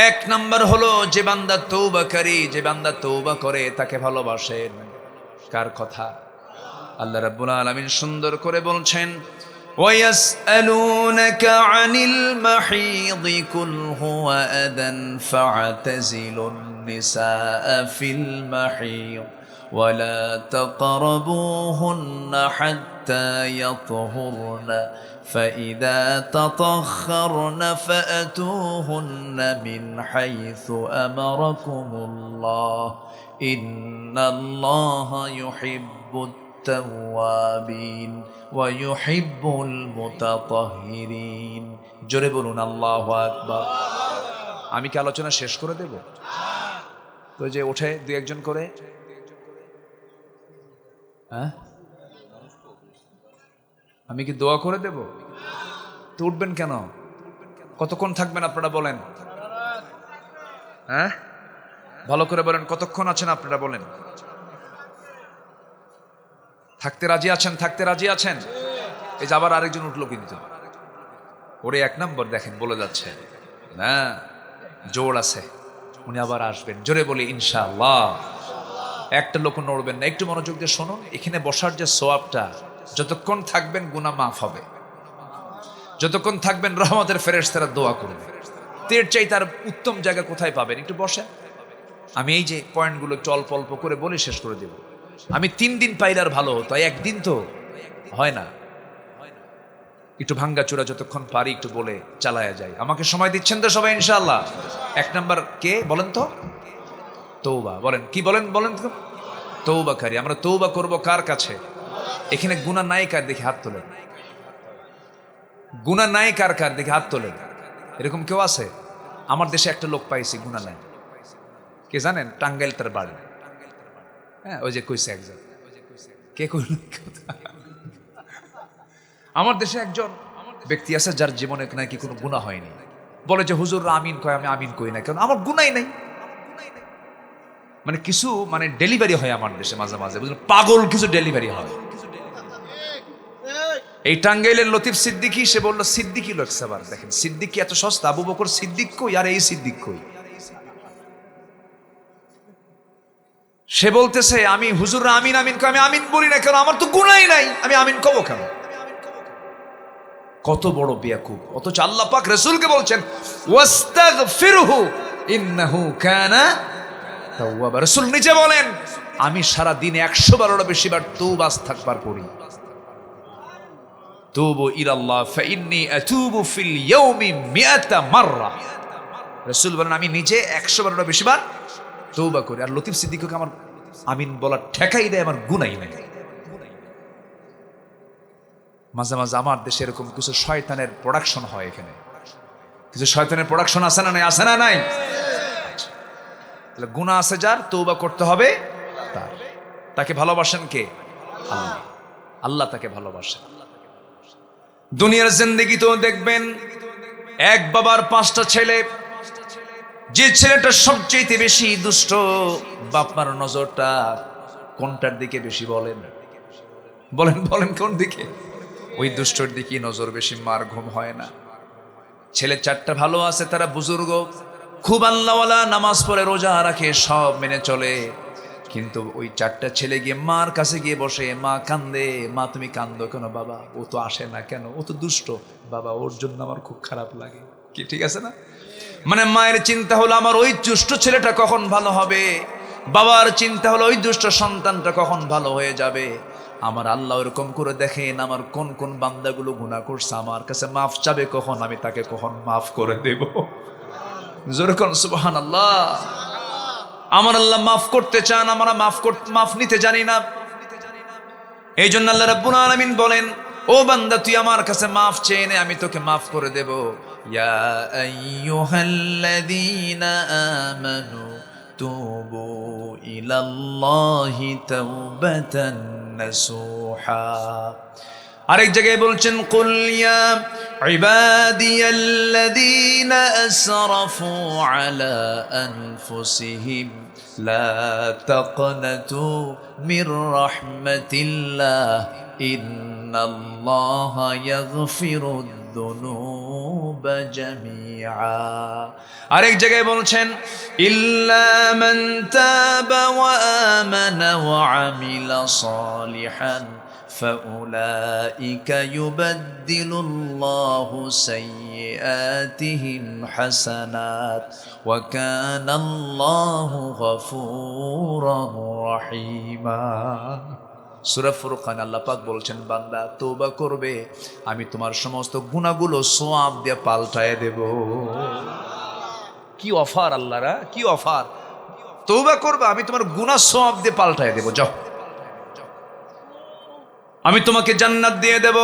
১ নাম্বার হলো যে বান্দা তওবাকারী, যে বান্দা তওবা করে তাকে ভালোবাসেন। কার কথা? আল্লাহ রাব্বুল আলামিন সুন্দর করে বলছেন, ওয়ায়াসআলুনাকা আনিল মাহিদি কুল হুয়া আদান ফা'তাজিলুন নিসাআ ফিল মাহিদ ওয়ালা তাকরাবুহুন্না হাত্তা ইয়াতহুরনা ফাইদা তাতাখারনা ফাআতুহুন্না মিন হাইসু আমারাকুমুল্লাহ ইন্নাল্লাহা ইউহিব্বুত التوابين ويحب المتطهرين জোরে বলুন আল্লাহু আকবার। আমি কি আলোচনা শেষ করে দেব? তো যে ওঠে দুই একজন করে, হ্যাঁ আমি কি দোয়া করে দেব? তো উঠবেন কেন? কতক্ষণ থাকবেন আপনারা বলেন? হ্যাঁ ভালো করে বলেন, কতক্ষণ আছেন আপনারা বলেন? থাকতে রাজি আছেন? থাকতে রাজি আছেন? এই যে আবার আরেকজন উঠলো, কিন্তু ওরে এক নম্বর দেখেন বলে যাচ্ছে না, জোর আছে, উনি আবার আসবেন। জোরে বলি ইনশাআল্লাহ। একটা লোক নড়বেন না, একটু মনোযোগ দিয়ে শুনুন। এখানে বসার যে সওয়াবটা, যতক্ষণ থাকবেন গুনাহ মাফ হবে, যতক্ষণ থাকবেন রহমতের ফেরেশতারা দোয়া করবে। তের চাই তার উত্তম জায়গা কোথায় পাবেন? একটু বসেন। আমি এই যে পয়েন্টগুলো একটু অল্প অল্প করে বলে শেষ করে দেব। আমি 3 দিন পাইলে আর ভালো হতো, একদিন তো হয় না। একটু ভাঙ্গা চূড়া যতক্ষণ পারি একটু বলে চালায়া যায়। আমাকে সময় দিচ্ছেন তো সবাই ইনশাআল্লাহ? 1 নাম্বার কে বলেন তো? তওবা। বলেন কি বলেন? বলেন তো তওবাকারী। আমরা তওবা করব কার কাছে? এখানে গুনাহ নাই কার? দেখি হাত তোলেন। গুনাহ নাই কার কার? দেখি হাত তোলেন। এরকম কেউ আছে? আমার দেশে একটা লোক পাইছি গুনাহ নাই। কে জানেন? টাঙ্গাইল তার বাড়ি। হ্যাঁ ওই যে কইছে একজন, কে কইল? আমার দেশে একজন ব্যক্তি আছে যার জীবনে নাকি কোনো গুনাহ হয়নি। বলে যে হুজুর আমিন কয়, আমি আমিন কই না, কারণ আমার গুনাহই নাই। মানে কিছু মানে ডেলিভারি হয় আমার দেশে মাঝে মাঝে, বুঝলেন? পাগল কিছু ডেলিভারি হয়। এই টাঙ্গাইলের লতিফ সিদ্দিকী, সে বললো সিদ্দিকী লোক সাবার। দেখেন সিদ্দিকী এত সস্তা, আবু বকর সিদ্দিক কই আর এই সিদ্দিক কই? সে বলতেছে আমি হুজুর আমিন আমিন কই, আমি আমিন বলি না, কারণ আমার তো গুনাহই নাই, আমি আমিন কব কেন? কত বড় বেয়াকুব! অথচ আল্লাহ পাক রাসূলকে বলছেন ওয়াস্তাগফিরহু ইন্নাহু কানা তাওয়াবা। রাসূল নিজে বলেন আমি সারা দিনে 100 বারেরও বেশি বার তওবা ইস্তিগফার করি। তুবু ইলাল্লাহ ফাইন্নী আতুবু ফিল ইয়াউমি 100 মাররা। রাসূল বলেন আমি নিজে 100 বারেরও বেশি বার তওবা করি। আর লতিফ সিদ্দিককে আমার আমিন বলার ঠেকাই দেয়, আমার গুনাহই নাই। মাঝে মাঝে আমার দেশে এরকম কিছু শয়তানের প্রোডাকশন হয়। এখানে কিছু শয়তানের প্রোডাকশন আছে না নাই? আছে না নাই? তাহলে গুনাহ আছে যার, তওবা করতে হবে তার। তাকে ভালোবাসেন কে? আল্লাহ। আল্লাহ তাকে ভালোবাসেন। দুনিয়ার জিন্দেগিতেও দেখবেন এক বাবার 5টা ছেলে, যে ছেলেটা সবচেয়ে বেশি দুষ্ট, বাপমার নজরটা কোনটার দিকে বেশি? বলেন বলেন বলেন, কোন দিকে? ওই দুষ্টর দিকে নজর বেশি। মার ঘুম হয় না। ছেলে 4টা ভালো আছে, তারা বুজুর্গ, খুব আল্লাহওয়ালা, নামাজ পড়ে, রোজা রাখে, সব মেনে চলে। কিন্তু ওই 4টা ছেলে গিয়ে মার কাছে গিয়ে বসে, মা কান্দে। মা তুমি কান্দো কেন বাবা? ও তো আসে না কেন? ও তো দুষ্ট বাবা, ওর জন্য আমার খুব খারাপ লাগে। কি ঠিক আছে না? মানে মায়ের চিন্তা হলো আমার ওই দুষ্ট ছেলেটা কখন ভালো হবে, বাবার চিন্তা হলো ওই দুষ্ট সন্তানটা কখন ভালো হয়ে যাবে। আমার আল্লাহ এরকম করে দেখেন আমার কোন কোন বান্দাগুলো গুনাহ করছে, আমার কাছে মাফ চাবে কখন, আমি তাকে কখন মাফ করে দেব। জোরে কোন সুবহানাল্লাহ। আমার আল্লাহ মাফ করতে চান, আমরা মাফ নিতে জানি না। এই জন্য আল্লাহ রাব্বুল আলামিন বলেন ও বান্দা তুই আমার কাছে মাফ চেয়ে নে, আমি তোকে মাফ করে দেব। ইয়া আইয়ুহাল্লাযীনা আমানু তুবু ইলাল্লাহি তাওবাতান নাসুহা। আরেক জায়গায় বলছেন কুল ইয়া ইবাদিয়াল্লাযীনা আসরাফু আলা আনফুসিহিম লা তাকনাতু মির রাহমাতিল্লাহ ইন্নাল্লাহা ইয়াগফিরুদ যুনুবা জামিআ। আরেক জায়গায় বলছেন ইল্লা মান তাবা ওয়া আমানা ওয়া আমিলা সালিহান فَأُولَئِكَ يُبَدِّلُ اللَّهُ سَيِّئَاتِهِمْ حَسَنَاتٍ وَكَانَ اللَّهُ غَفُورًا رَحِيمًا। সূরা ফুরকান আল্লাহ পাক বলছেন বান্দা তওবা করবে, আমি তোমার সমস্ত গুনাহগুলো সওয়াব দিয়ে পাল্টায় দেব। কি অফার আল্লাহরা, কি অফার! তওবা করবে, আমি তোমার গুনাহ সওয়াব দিয়ে পাল্টায় দেব। যাও আমি তোমাকে জান্নাত দিয়ে দেব।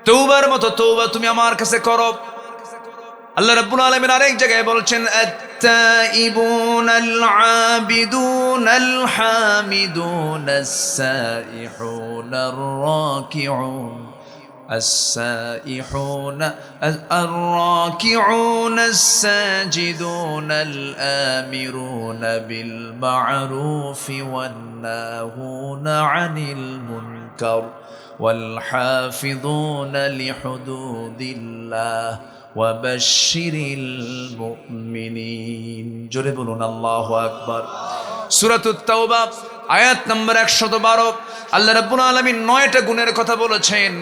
তওবার মতো তওবা তুমি আমার কাছে করো। আল্লাহ রাব্বুল আলামিন আরেক জায়গায় বলছেন, আত-তাইবুন আল-আবিদুন আল-হামিদুন আস-সাইহুন আর-রাকিউন السائحون الراكعون الساجدون الآمرون بالمعروف والناهون عن المنكر والحافظون لحدود الله وبشر المؤمنين জোরে বলুন আল্লাহু আকবার। সূরাতুত তাওবা আয়াত নম্বর 112। আল্লাহ রাব্বুল আলামিন 9টা গুণের কথা বলেছেন।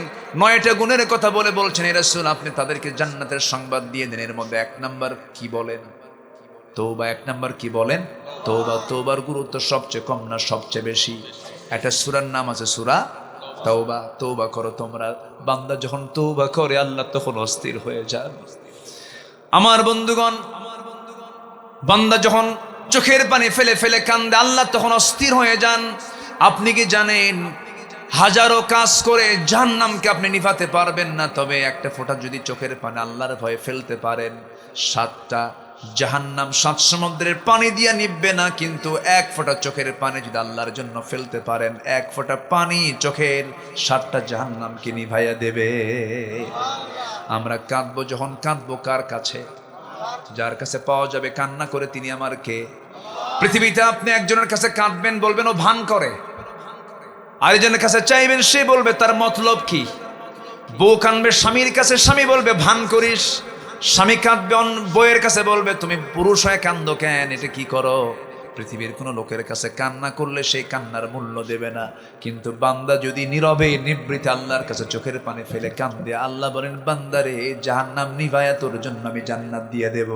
9টা গুণের কথা বলছেন, হে রাসূল আপনি তাদেরকে জান্নাতের সংবাদ দিয়ে দেন। এর মধ্যে 1 নাম্বার কি বলেন? তওবা। 1 নাম্বার কি বলেন? তওবা। তওবার গুরুত্ব সবচেয়ে কম না সবচেয়ে বেশি? একটা সূরার নাম আছে সূরা তওবা। তওবা করো তোমরা। বান্দা যখন তওবা করে আল্লাহ তখন অস্থির হয়ে যান। আমার বন্ধুগণ, বান্দা যখন চোখের পানি ফেলে ফেলে কান্দে আল্লাহ তখন অস্থির হয়ে যান। আপনি কি জানেন হাজারো কাজ করে জাহান্নামকে আপনি নিভাতে পারবেন না, তবে একটা ফোঁটা যদি চোখের পানি আল্লাহর ভয়ে ফেলতে পারেন 7টা জাহান্নাম 7 সমুদ্রের পানি দিয়ে নিববে না। কিন্তু 1 ফোঁটা চোখের পানি যদি আল্লাহর জন্য ফেলতে পারেন, 1 ফোঁটা পানি চোখের 7টা জাহান্নামকে নিভাইয়া দেবে। আমরা কাঁদবো, যখন কাঁদবো কার কাছে? যার কাছে পাওয়া যাবে কান্না করে তিনি আমার কে? পৃথিবীতে আপনি একজনের কাছে কাঁদবেন, বলবেন ও ভান করে। আরেকজনের কাছে চাইবেন, সে বলবে তার মতলব কি। বউ কাঁদবে স্বামীর কাছে, স্বামী বলবে ভান করিস। স্বামী কাঁদবে বউয়ের কাছে, বলবে তুমি পুরুষ হয়ে কান্দো কেন, এটা কি করো। পৃথিবীর কোনো লোকের কাছে কান্না করলে সেই কান্নার মূল্য দেবে না। কিন্তু বান্দা যদি নীরবে নিবৃতে আল্লাহর কাছে চোখের পানি ফেলে কান্দে, আল্লাহ বলেন বান্দারে জাহান্নাম নিভায়া তোর জন্য আমি জান্নাত দিয়ে দেব।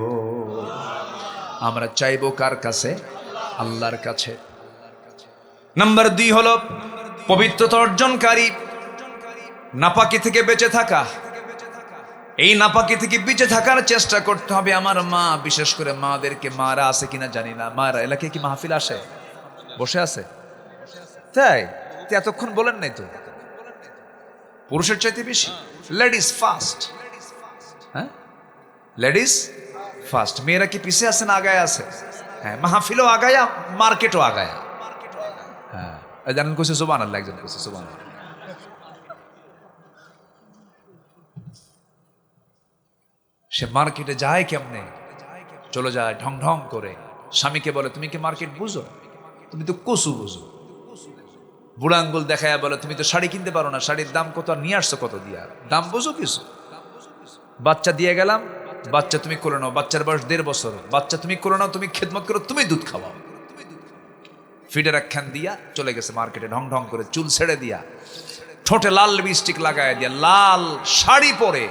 আমরা চাইবো কার কাছে? আল্লাহর কাছে। নাম্বার 2 হলো পবিত্রতা অর্জনকারী, নাপাকি থেকে বেঁচে থাকা। এই নাপাকি থেকে বেঁচে থাকার চেষ্টা করতে হবে। আমার মা, বিশেষ করে মাদেরকে, মারা আছে কিনা জানি না, মারা এলাকায় কি মাহফিল আসে? বসে আছে তাই এতক্ষণ বলেন নাই তো? পুরুষের চাইতে বেশি লেডিস ফার্স্ট। হ্যাঁ, লেডিস ফার্স্ট। মেয়েরা কি পিছিয়ে আছে না আগায় আছে? হ্যাঁ, মাহফিলও আগায়া, মার্কেটও আগায়া। হ্যাঁ, জানেন কইছে সুবহানাল্লাহ, একজন কইছে সুবহানাল্লাহ। সে মার্কেটে যায় কেমনে? চলে যায় ঢং ঢং করে। স্বামীকে বলে তুমি কি মার্কেট বুঝো? তুমি তো কচু বুঝো। বুড়া আঙ্গুল দেখায় বলে তুমি তো শাড়ি কিনতে পারো না, শাড়ির দাম কত, আর নিয়ে আসছো কত দিয়া, দাম বুঝো কিছু? বাচ্চা দিয়ে গেলাম, বাচ্চা তুমি করে নাও, বাচ্চার বয়স 1.5 বছর, বাচ্চা তুমি করে নাও, তুমি খেদমত করো, তুমি দুধ খাওয়াও। ফিডের একখান দিয়া চলে গেছে মার্কেটে ঢং ঢং করে, চুল ছেড়ে দিয়া, ঠোঁটে লাল লিপস্টিক লাগায় দিয়া, লাল শাড়ি পরে,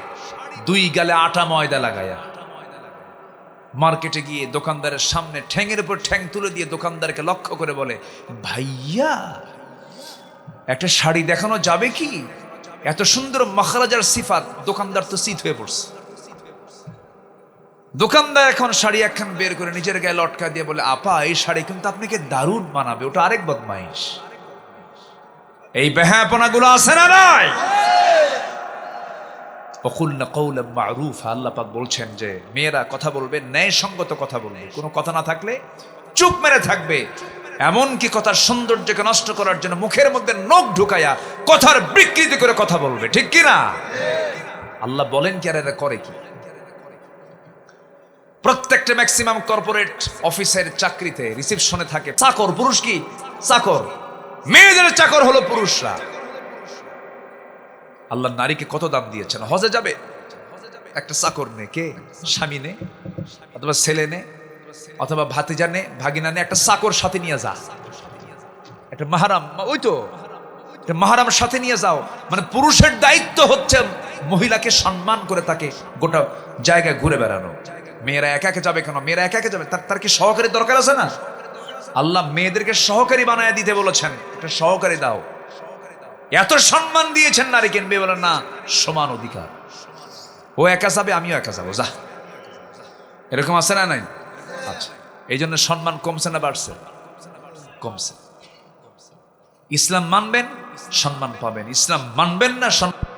2 গালে আটা ময়দা লাগায়া মার্কেটে গিয়ে দোকানদারের সামনে ঠ্যাংয়ের উপর ঠ্যাং তুলে দিয়ে দোকানদারকে লক্ষ্য করে বলে, ভাইয়া একটা শাড়ি দেখানো যাবে কি? এত সুন্দর মাখরাজার সিফাত। দোকানদার তো চিত হয়ে পড়ছে। দোকানদার এখন শাড়ি একখান বের করে নিজের গায়ে লটকা দিয়ে বলে, আপা এই শাড়ি কিন্তু আপনাকে দারুণ মানাবে। ওটা আরেক বদমাইশ। এই বেহাপনাগুলো আছে না নাই? ওয়াকুলনা কওলাম মা'রুফা। আল্লাহ পাক বলছেন যে মেয়েরা কথা বলবে, ন্যায়সঙ্গত কথা বলবে। কোনো কথা না থাকলে চুপ মেরে থাকবে। এমনকি কথার সৌন্দর্যকে নষ্ট করার জন্য মুখের মধ্যে নখ ঢুকায়া কথার বিকৃতি করে কথা বলবে, ঠিক কি না? আল্লাহ বলেন কি আর এরা করে কি? প্রত্যেকটা ম্যাক্সিমাম কর্পোরেট অফিসের চাকরিতে রিসেপশনে থাকে চাকর। পুরুষ কি চাকর? মেয়েদের চাকর হলো পুরুষরা। আল্লাহ নারীকে কত দাম দিয়েছেন। হজে যাবে, একটা চাকর নে, কে? স্বামী নে, অথবা ছেলে নে, অথবা ভাতিজা নে, ভাগিনা নে, একটা চাকর সাথে নিয়ে যা। একটা মাহারাম, ওই তো একটা মাহারাম সাথে নিয়ে যাও। মানে পুরুষের দায়িত্ব হচ্ছে মহিলাকে সম্মান করে তাকে গোটা জায়গায় ঘুরে বেড়ানো। মেয়েরা একা একা যাবে কেন? মেয়েরা একা একা যাবে, তার কি সহকারী দরকার আছে না? আল্লাহ মেয়েদেরকে সহকারী বানায় দিতে বলেছেন, একটা সহকারী দাও। এত সম্মান দিয়েছেন নারীকে, মেয়ে বলেন না সমান অধিকার। ও একা যাবে, আমিও একা যাবো, যা। এরকম আছে না নাই? আচ্ছা, এই জন্য সম্মান কমছে না বাড়ছে? কমছে। ইসলাম মানবেন, সম্মান পাবেন, ইসলাম মানবেন না সম্মান